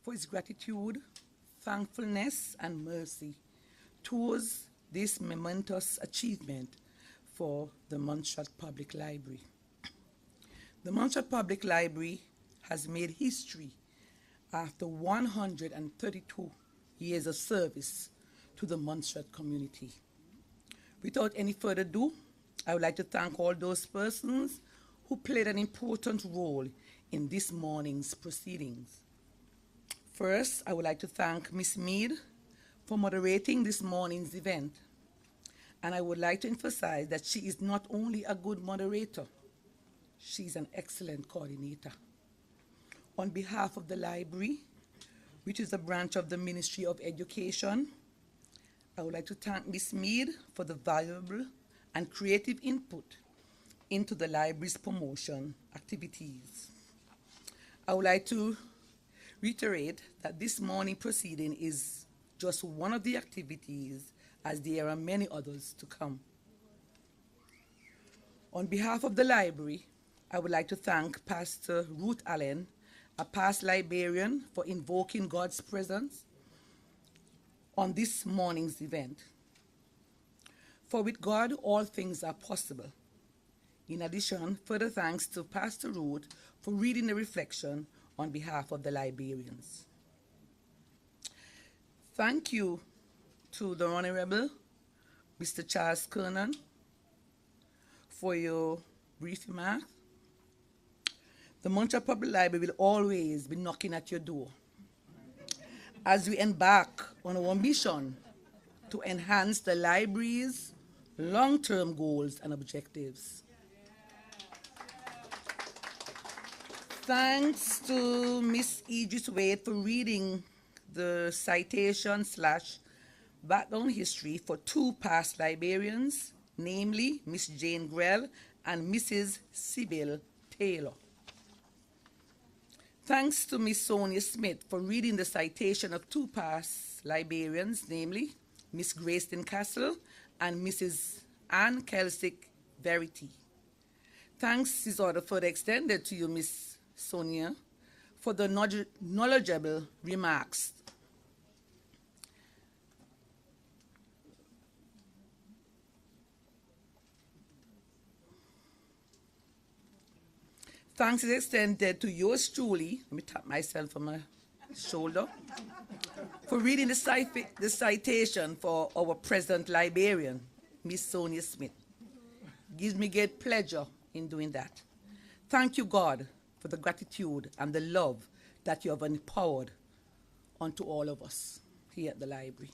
for his gratitude, thankfulness, and mercy towards this momentous achievement for the Montserrat Public Library. The Montserrat Public Library has made history after 132 years of service to the Montserrat community. Without any further ado, I would like to thank all those persons who played an important role in this morning's proceedings. First, I would like to thank Ms. Mead for moderating this morning's event. And I would like to emphasize that she is not only a good moderator, she is an excellent coordinator. On behalf of the library, which is a branch of the Ministry of Education, I would like to thank Ms. Mead for the valuable and creative input into the library's promotion activities. I would like to reiterate that this morning proceeding is just one of the activities, as there are many others to come. On behalf of the library, I would like to thank Pastor Ruth Allen, a past librarian, for invoking God's presence on this morning's event. For with God, all things are possible. In addition, further thanks to Pastor Ruth for reading the reflection on behalf of the librarians. Thank you to the Honorable Mr. Charles Kernan for your brief remarks. The Montserrat Public Library will always be knocking at your door as we embark on our mission to enhance the library's long-term goals and objectives. Thanks to Ms. Idris Wade for reading the citation / background history for two past librarians, namely Miss Jane Grell and Mrs. Sybil Taylor. Thanks to Miss Sonia Smith for reading the citation of two past librarians, namely Miss Grayston Castle and Mrs. Ann Kelsick Verity. Thanks is order further extended to you, Miss Sonia, for the knowledgeable remarks. Thanks is extended to yours truly, let me tap myself on my shoulder, for reading the citation for our present librarian, Miss Sonia Smith. Gives me great pleasure in doing that. Thank you, God, for the gratitude and the love that you have empowered onto all of us here at the library.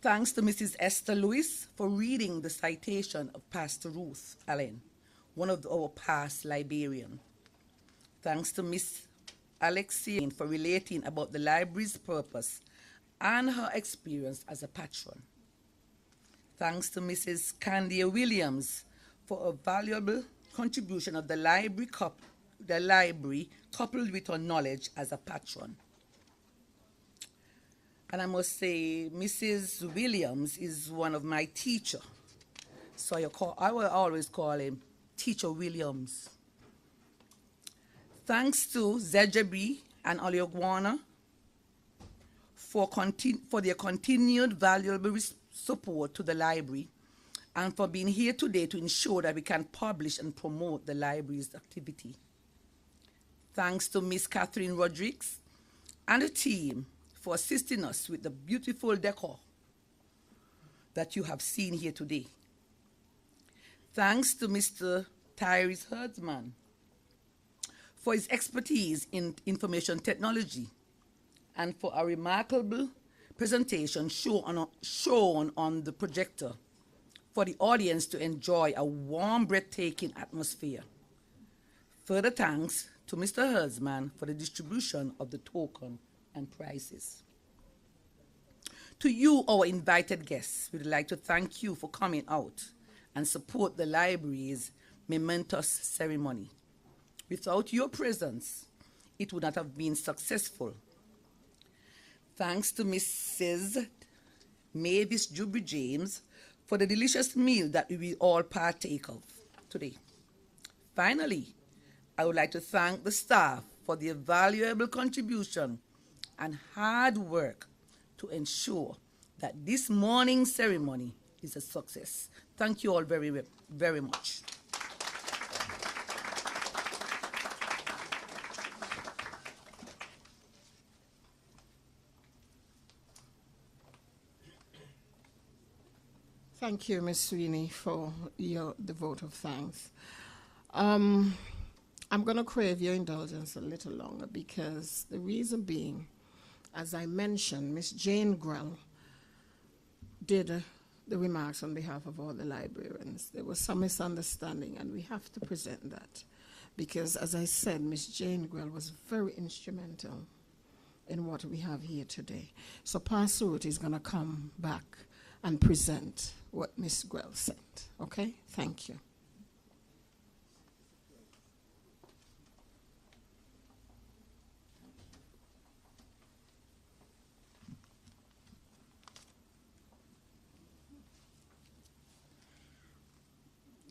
Thanks to Mrs. Esther Lewis for reading the citation of Pastor Ruth Allen, one of our past librarians. Thanks to Miss Alexia for relating about the library's purpose and her experience as a patron. Thanks to Mrs. Candia Williams for a valuable contribution of the library coupled with her knowledge as a patron. And I must say, Mrs. Williams is one of my teachers. So I will always call him Teacher Williams. Thanks to Zejabi and Oliogwana for their continued valuable support to the library and for being here today to ensure that we can publish and promote the library's activity. Thanks to Miss Catherine Rodriguez and the team for assisting us with the beautiful decor that you have seen here today. Thanks to Mr. Tyrese Herdsman for his expertise in information technology and for a remarkable presentation shown on the projector for the audience to enjoy a warm, breathtaking atmosphere. Further thanks to Mr. Herdsman for the distribution of the token and prizes. To you, our invited guests, we'd like to thank you for coming out and support the library's momentous ceremony. Without your presence, it would not have been successful. Thanks to Mrs. Mavis Juby James for the delicious meal that we will all partake of today. Finally, I would like to thank the staff for their valuable contribution and hard work to ensure that this morning's ceremony is a success. Thank you all very, very much. Thank you, Ms. Sweeney, for the vote of thanks. I'm going to crave your indulgence a little longer because the reason being, as I mentioned, Ms. Jane Grell did the remarks on behalf of all the librarians. There was some misunderstanding, and we have to present that because, as I said, Ms. Jane Grell was very instrumental in what we have here today. So Pastor Ruth is going to come back and present what Ms. Grell said. Okay? Thank you.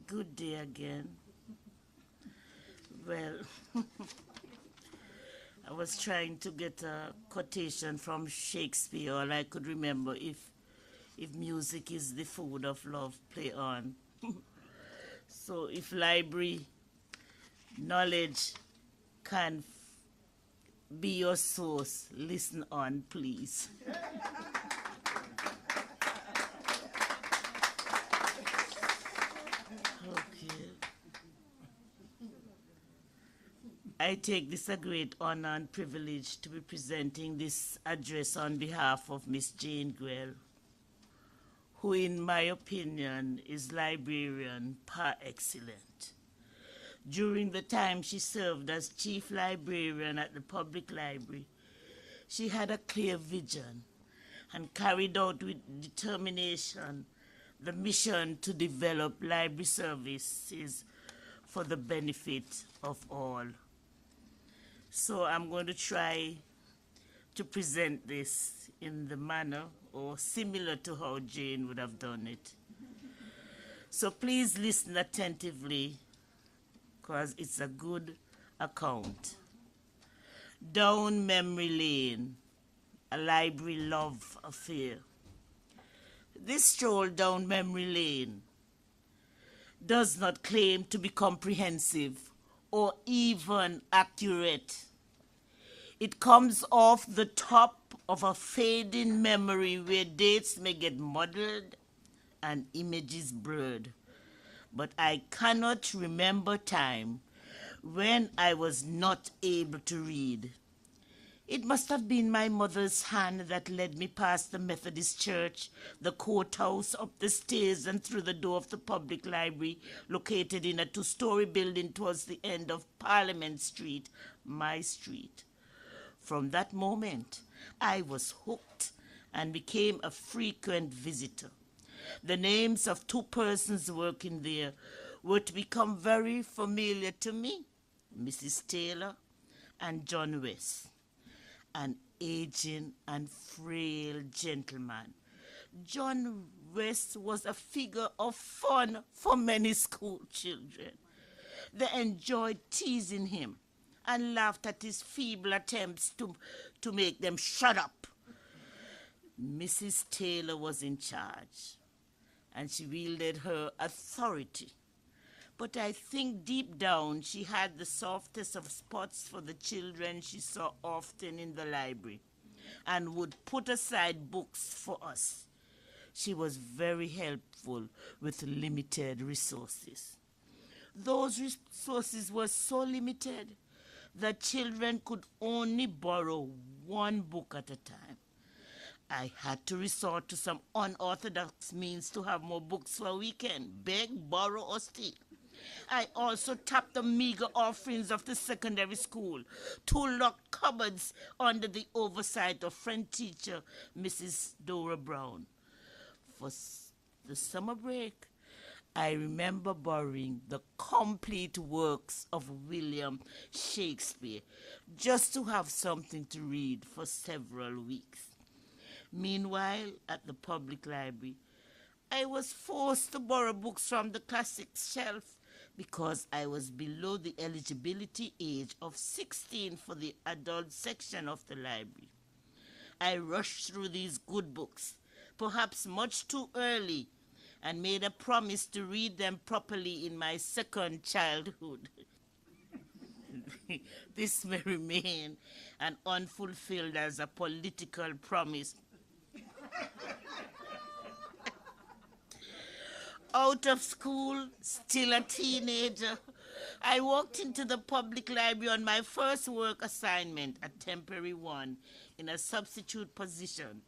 Good day again. Well, I was trying to get a quotation from Shakespeare. All I could remember, if music is the food of love, play on. So if library knowledge can be your source, listen on, please. I take this a great honor and privilege to be presenting this address on behalf of Miss Jane Grell, who in my opinion is librarian par excellence. During the time she served as chief librarian at the public library, she had a clear vision and carried out with determination the mission to develop library services for the benefit of all. So I'm going to try to present this in the manner or similar to how Jane would have done it. So please listen attentively because it's a good account. Down memory lane, a library love affair. This stroll down memory lane does not claim to be comprehensive or even accurate. It comes off the top of a fading memory where dates may get muddled and images blurred. But I cannot remember time when I was not able to read. It must have been my mother's hand that led me past the Methodist church, the courthouse, up the stairs and through the door of the public library located in a two-story building towards the end of Parliament Street, my street. From that moment, I was hooked and became a frequent visitor. The names of two persons working there were to become very familiar to me, Mrs. Taylor and John West, an aging and frail gentleman. John West was a figure of fun for many school children. They enjoyed teasing him and laughed at his feeble attempts to make them shut up. Mrs. Taylor was in charge. and she wielded her authority. But I think deep down she had the softest of spots for the children she saw often in the library and would put aside books for us. She was very helpful with limited resources. Those resources were so limited that children could only borrow one book at a time. I had to resort to some unorthodox means to have more books for a weekend: beg, borrow, or steal. I also tapped the meager offerings of the secondary school, two locked cupboards under the oversight of friend teacher Mrs. Dora Brown. For the summer break, I remember borrowing the complete works of William Shakespeare just to have something to read for several weeks. Meanwhile, at the public library, I was forced to borrow books from the classics shelf because I was below the eligibility age of 16 for the adult section of the library. I rushed through these good books, perhaps much too early, and made a promise to read them properly in my second childhood. This may remain an unfulfilled as a political promise. Out of school, still a teenager, I walked into the public library on my first work assignment, a temporary one, in a substitute position.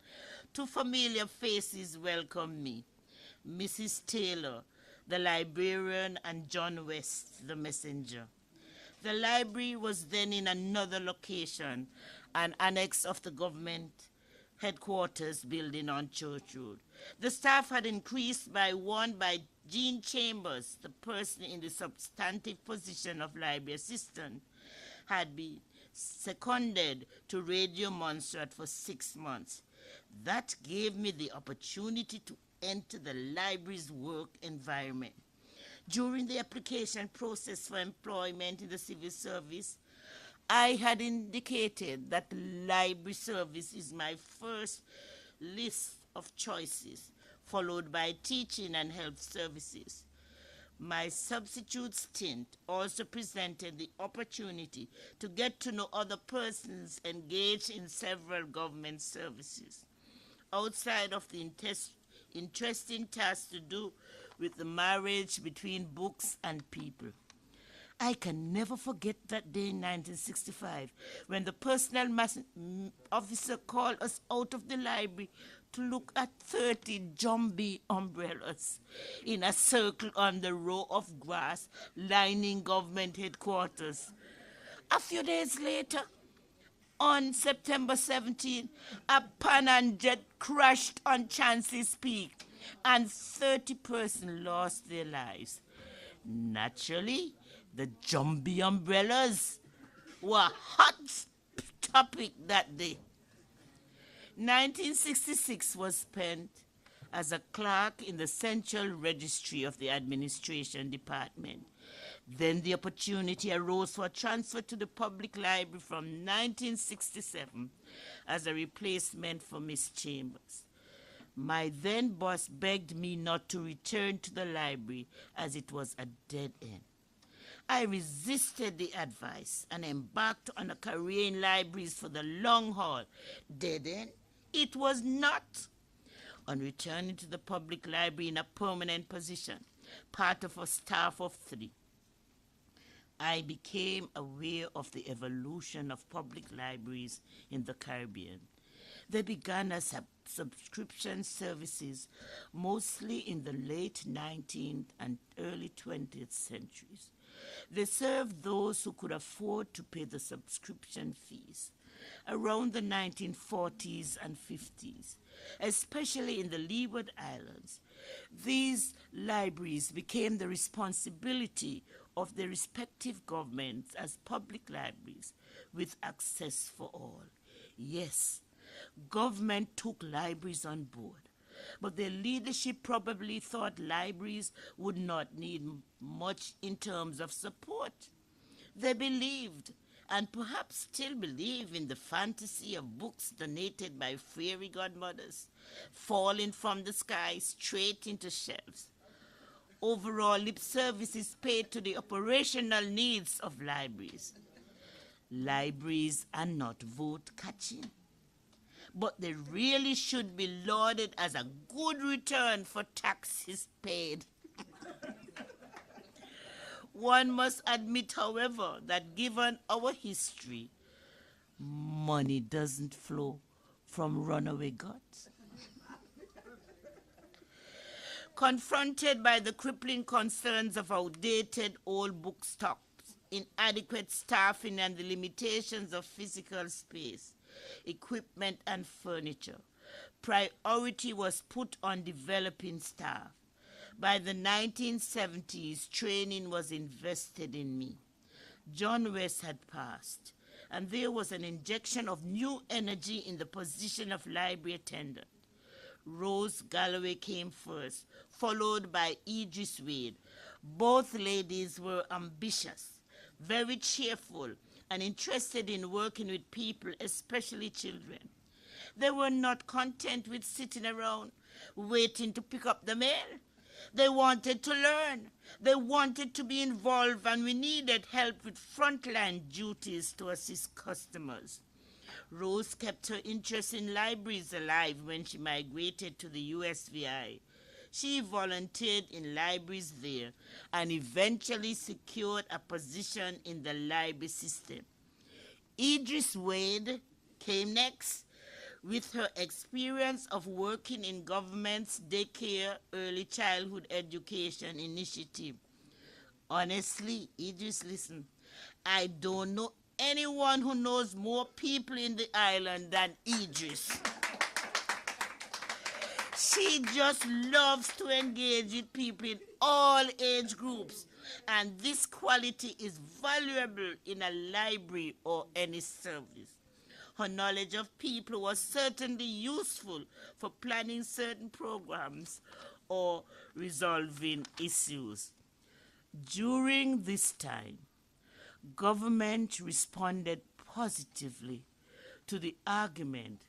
Two familiar faces welcomed me: Mrs. Taylor, the librarian, and John West, the messenger. The library was then in another location, an annex of the government headquarters building on Church Road. The staff had increased by one by Jean Chambers, the person in the substantive position of library assistant, had been seconded to Radio Montserrat for 6 months. That gave me the opportunity to enter the library's work environment. During the application process for employment in the civil service, I had indicated that library service is my first list of choices, followed by teaching and health services. My substitute stint also presented the opportunity to get to know other persons engaged in several government services, outside of the interesting task to do with the marriage between books and people. I can never forget that day in 1965 when the personnel officer called us out of the library to look at 30 jumbie umbrellas in a circle on the row of grass lining government headquarters. A few days later, on September 17, a pan and jet crashed on Chance's Peak and 30 persons lost their lives. Naturally, the jumbie umbrellas were a hot topic that day. 1966 was spent as a clerk in the Central Registry of the Administration Department. Then the opportunity arose for a transfer to the public library from 1967 as a replacement for Miss Chambers. My then boss begged me not to return to the library as it was a dead end. I resisted the advice and embarked on a career in libraries for the long haul. Dead end? It was not. On returning to the public library in a permanent position, part of a staff of 3, I became aware of the evolution of public libraries in the Caribbean. They began as subscription services, mostly in the late 19th and early 20th centuries. They served those who could afford to pay the subscription fees. Around the 1940s and 50s, especially in the Leeward Islands, these libraries became the responsibility of their respective governments as public libraries with access for all. Yes, government took libraries on board, but their leadership probably thought libraries would not need much in terms of support. They believed, and perhaps still believe in the fantasy of books donated by fairy godmothers, falling from the sky straight into shelves. Overall, lip service is paid to the operational needs of libraries. Libraries are not vote-catching, but they really should be lauded as a good return for taxes paid. One must admit, however, that given our history, money doesn't flow from runaway gods. Confronted by the crippling concerns of outdated old book stocks, inadequate staffing, and the limitations of physical space, equipment, and furniture, priority was put on developing staff. By the 1970s, training was invested in me. John West had passed, and there was an injection of new energy in the position of library attendant. Rose Galloway came first, followed by Idris Wade. Both ladies were ambitious, very cheerful, and interested in working with people, especially children. They were not content with sitting around waiting to pick up the mail. They wanted to learn. They wanted to be involved, and we needed help with frontline duties to assist customers. Rose kept her interest in libraries alive when she migrated to the USVI. She volunteered in libraries there and eventually secured a position in the library system. Idris Wade came next with her experience of working in government's daycare early childhood education initiative. Honestly, Idris, listen, I don't know anyone who knows more people in the island than Idris. She just loves to engage with people in all age groups, and this quality is valuable in a library or any service. Her knowledge of people was certainly useful for planning certain programs or resolving issues. During this time, government responded positively to the argument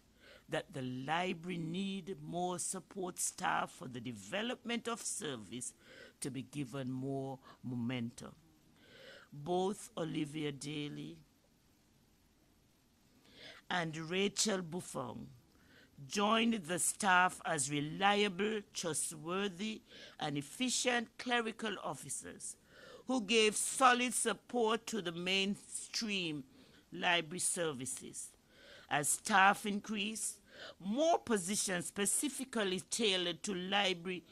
that the library needed more support staff for the development of service to be given more momentum. Both Olivia Daly and Rachel Buffon joined the staff as reliable, trustworthy, and efficient clerical officers who gave solid support to the mainstream library services. As staff increased, more positions specifically tailored to library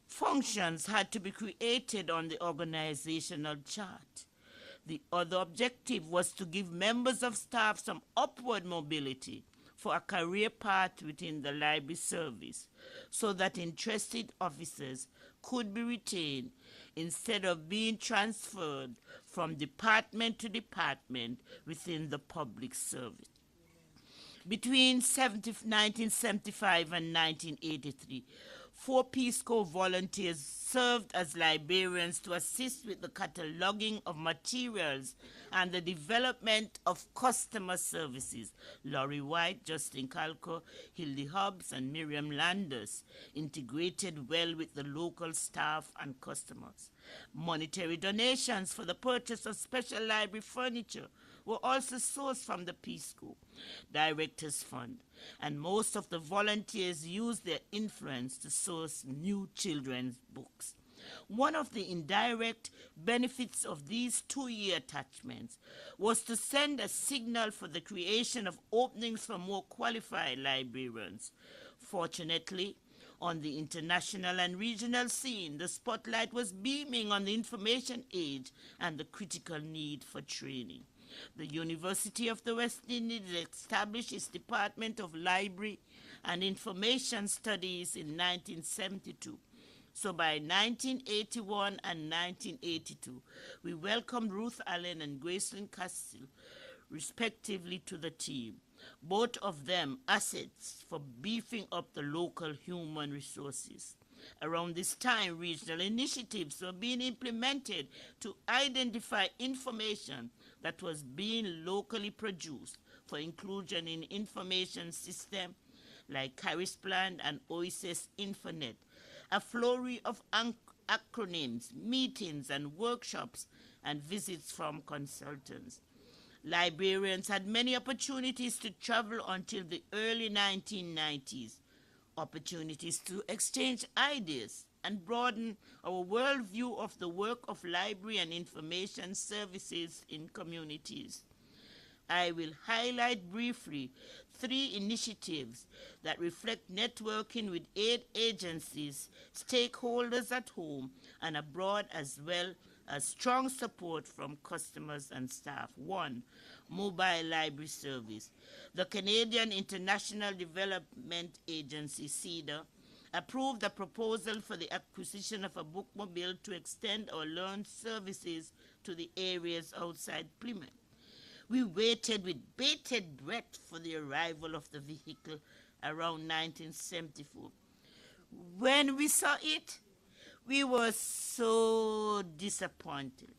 functions had to be created on the organizational chart. The other objective was to give members of staff some upward mobility for a career path within the library service so that interested officers could be retained instead of being transferred from department to department within the public service. Between 1975 and 1983, 4 Peace Corps volunteers served as librarians to assist with the cataloging of materials and the development of customer services. Laurie White, Justin Calco, Hildy Hobbs, and Miriam Landers integrated well with the local staff and customers. Monetary donations for the purchase of special library furniture were also sourced from the Peace Corps Directors Fund, and most of the volunteers used their influence to source new children's books. One of the indirect benefits of these 2-year attachments was to send a signal for the creation of openings for more qualified librarians. Fortunately, on the international and regional scene, the spotlight was beaming on the information age and the critical need for training. The University of the West Indies established its Department of Library and Information Studies in 1972. So by 1981 and 1982, we welcomed Ruth Allen and Gracelyn Castile, respectively, to the team. Both of them assets for beefing up the local human resources. Around this time, regional initiatives were being implemented to identify information that was being locally produced for inclusion in information system like Carisplan and Oasis Infonet, a flurry of acronyms, meetings and workshops and visits from consultants. Librarians had many opportunities to travel until the early 1990s, opportunities to exchange ideas and broaden our worldview of the work of library and information services in communities. I will highlight briefly 3 initiatives that reflect networking with aid agencies, stakeholders at home and abroad, as well as strong support from customers and staff. 1. Mobile library service. The Canadian International Development Agency, CIDA, approved a proposal for the acquisition of a bookmobile to extend our learn services to the areas outside Plymouth. We waited with bated breath for the arrival of the vehicle around 1974. When we saw it, we were so disappointed.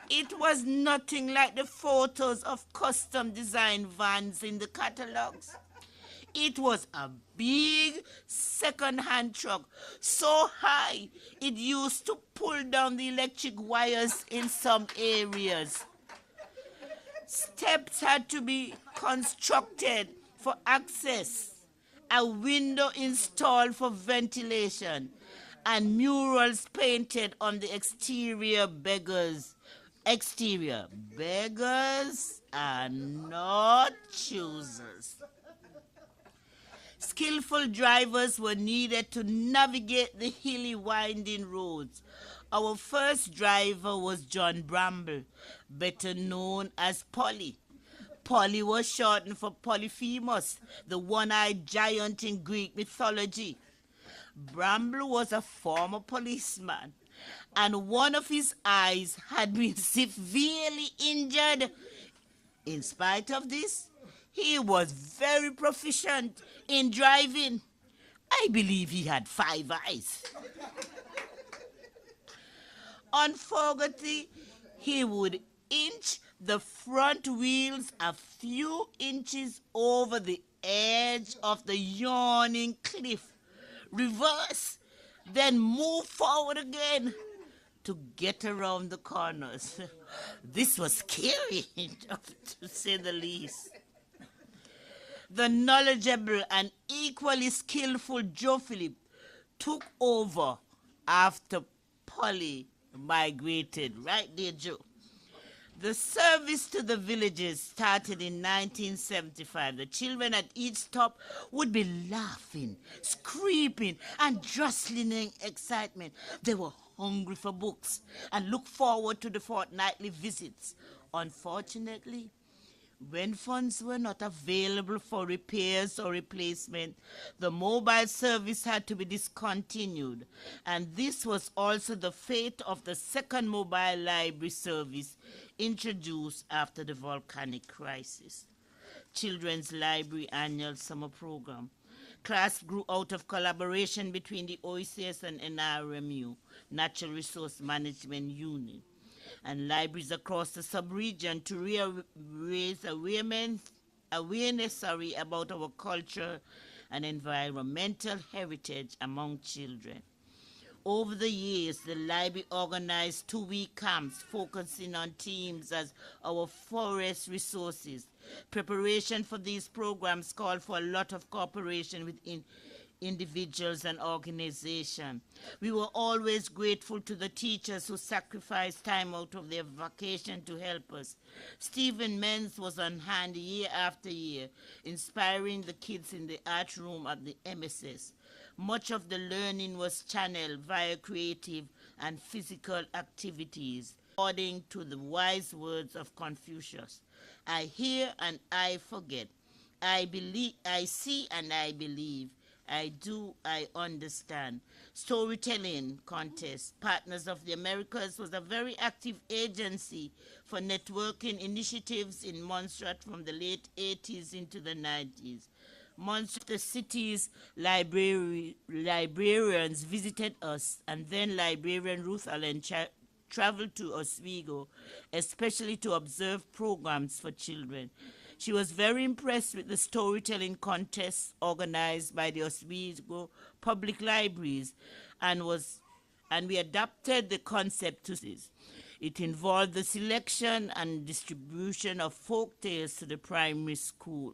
It was nothing like the photos of custom designed vans in the catalogs. It was a big second-hand truck, so high it used to pull down the electric wires in some areas. Steps had to be constructed for access, a window installed for ventilation, and murals painted on the exterior. Beggars are not choosers. Skillful drivers were needed to navigate the hilly, winding roads. Our first driver was John Bramble, better known as Polly. Polly was shortened for Polyphemus, the one-eyed giant in Greek mythology. Bramble was a former policeman, and one of his eyes had been severely injured. In spite of this, he was very proficient in driving. I believe he had 5 eyes. Unfortunately, he would inch the front wheels a few inches over the edge of the yawning cliff, reverse, then move forward again to get around the corners. This was scary, to say the least. The knowledgeable and equally skillful Joe Philip took over after Polly migrated. Right there, Joe. The service to the villages started in 1975. The children at each stop would be laughing, screaming, and jostling in excitement. They were hungry for books and looked forward to the fortnightly visits. Unfortunately, when funds were not available for repairs or replacement, the mobile service had to be discontinued, and this was also the fate of the second mobile library service introduced after the volcanic crisis. Children's Library Annual Summer Program. Class grew out of collaboration between the OECS and NRMU, Natural Resource Management Unit, and libraries across the sub-region to raise awareness about our culture and environmental heritage among children. Over the years, the library organized 2-week camps focusing on themes as our forest resources. Preparation for these programs called for a lot of cooperation with individuals and organizations. We were always grateful to the teachers who sacrificed time out of their vacation to help us. Stephen Menz was on hand year after year, inspiring the kids in the art room at the MSS. Much of the learning was channeled via creative and physical activities, according to the wise words of Confucius. I hear and I forget. I see and I believe. I do, I understand. Storytelling contest. Partners of the Americas was a very active agency for networking initiatives in Montserrat from the late 80s into the 90s. Montserrat, the city's librarians visited us, and then librarian Ruth Allen traveled to Oswego, especially to observe programs for children. She was very impressed with the storytelling contests organized by the Oswego Public Libraries and we adapted the concept to this. It involved the selection and distribution of folk tales to the primary school.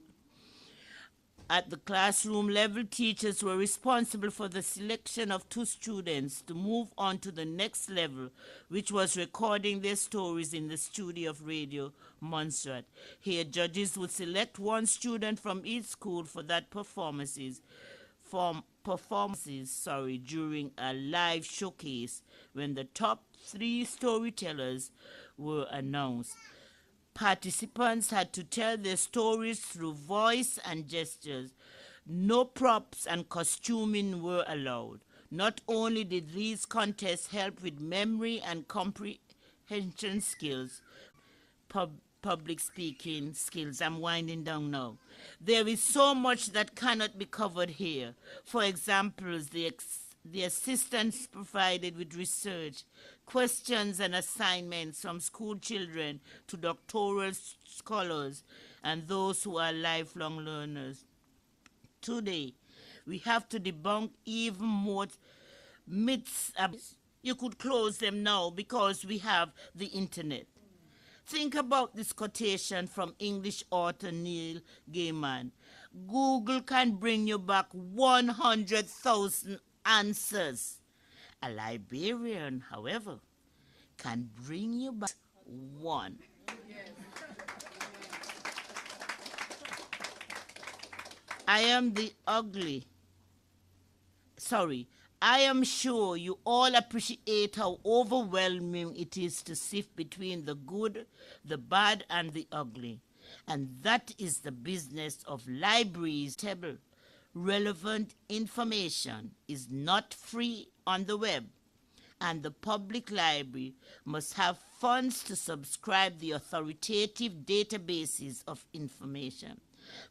At the classroom level, teachers were responsible for the selection of 2 students to move on to the next level, which was recording their stories in the studio of Radio Montserrat. Here, judges would select 1 student from each school for that performances during a live showcase when the top 3 storytellers were announced. Participants had to tell their stories through voice and gestures. No props and costuming were allowed. Not only did these contests help with memory and comprehension skills, public speaking skills. I'm winding down now. There is so much that cannot be covered here. For example, the assistance provided with research, questions and assignments from school children to doctoral scholars and those who are lifelong learners. Today, we have to debunk even more myths. You could close them now because we have the internet. Think about this quotation from English author Neil Gaiman. Google can bring you back 100,000 answers. A librarian, however, can bring you back 1. I am sure you all appreciate how overwhelming it is to sift between the good, the bad, and the ugly. And that is the business of libraries. Relevant information is not free on the web, and the public library must have funds to subscribe the authoritative databases of information.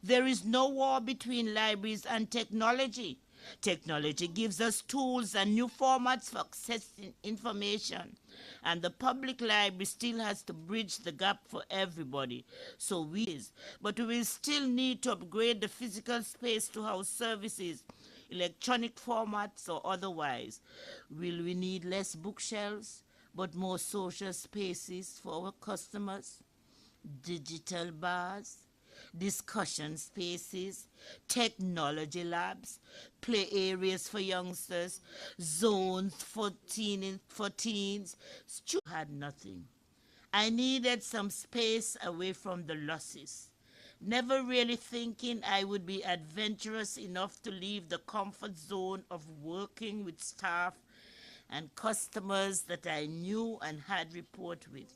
There is no war between libraries and technology. Technology gives us tools and new formats for accessing information, and the public library still has to bridge the gap for everybody. But we will still need to upgrade the physical space to house services, electronic formats or otherwise. Will we need less bookshelves, but more social spaces for our customers? Digital bars, discussion spaces, technology labs, play areas for youngsters, zones for teens. Had nothing. I needed some space away from the losses. Never really thinking I would be adventurous enough to leave the comfort zone of working with staff and customers that I knew and had rapport with.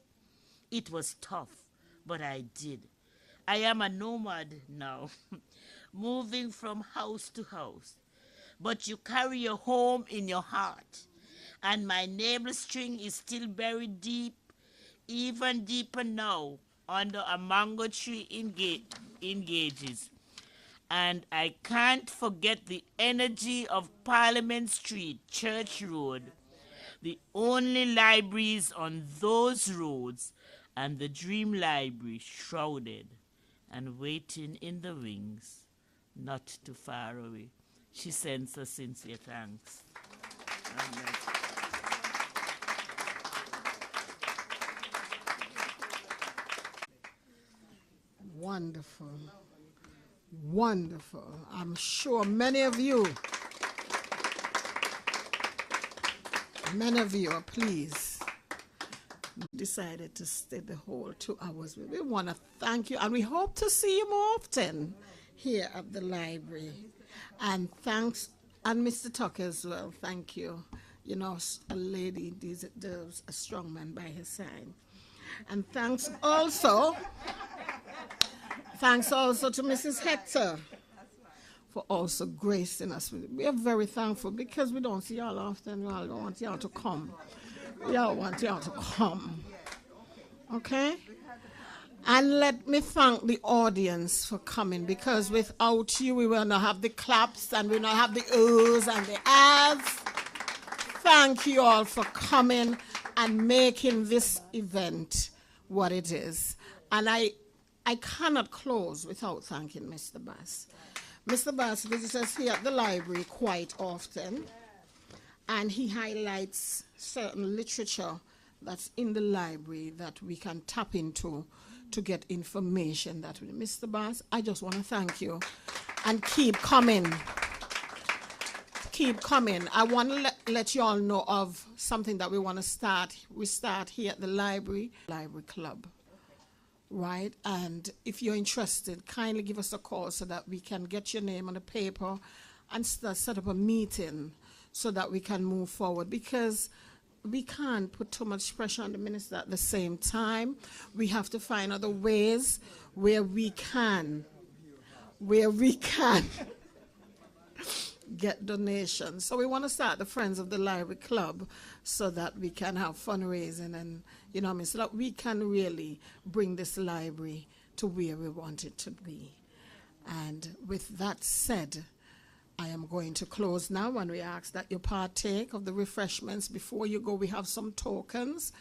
It was tough, but I did. I am a nomad now, moving from house to house. But you carry your home in your heart, and my neighbor string is still buried deep, even deeper now, under a mango tree in Gages. And I can't forget the energy of Parliament Street, Church Road, the only libraries on those roads, and the Dream Library shrouded and waiting in the wings, not too far away. She sends her sincere thanks. Amen. Wonderful. Wonderful. I'm sure many of you are pleased. Decided to stay the whole 2 hours. We want to thank you, and we hope to see you more often here at the library. And thanks, and Mr. Tucker as well, thank you. You know, a lady deserves a strong man by her side. And thanks also to Mrs. Hector for also gracing us. We are very thankful because we don't see y'all often. We all don't want y'all to come. We all want y'all to come. Okay? And let me thank the audience for coming, because without you, we will not have the claps and we will not have the oohs and the ahs. Thank you all for coming. and making this event what it is. And I cannot close without thanking Mr. Bass. Mr. Bass visits us here at the library quite often, and he highlights certain literature that's in the library that we can tap into to get information that way. Mr. Bass, I just want to thank you, and keep coming. Keep coming. I want to let you all know of something that we want to start. We start here at the library club, right? And if you're interested, kindly give us a call so that we can get your name on the paper and set up a meeting so that we can move forward, because we can't put too much pressure on the minister at the same time. We have to find other ways where we can get donations. So we want to start the Friends of the Library Club so that we can have fundraising and, you know what I mean, so that we can really bring this library to where we want it to be. And with that said, I am going to close now, and we ask that you partake of the refreshments. Before you go, we have some tokens.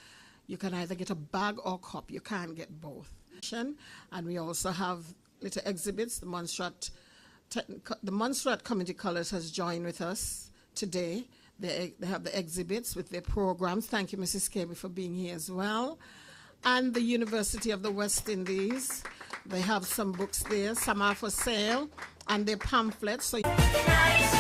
You can either get a bag or cup. You can't get both. And we also have little exhibits. The Montserrat Community College has joined with us today. They have the exhibits with their programs. Thank you, Mrs. Kirby, for being here as well. And the University of the West Indies. They have some books there. Some are for sale, and they're pamphlets. So nice.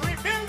reveal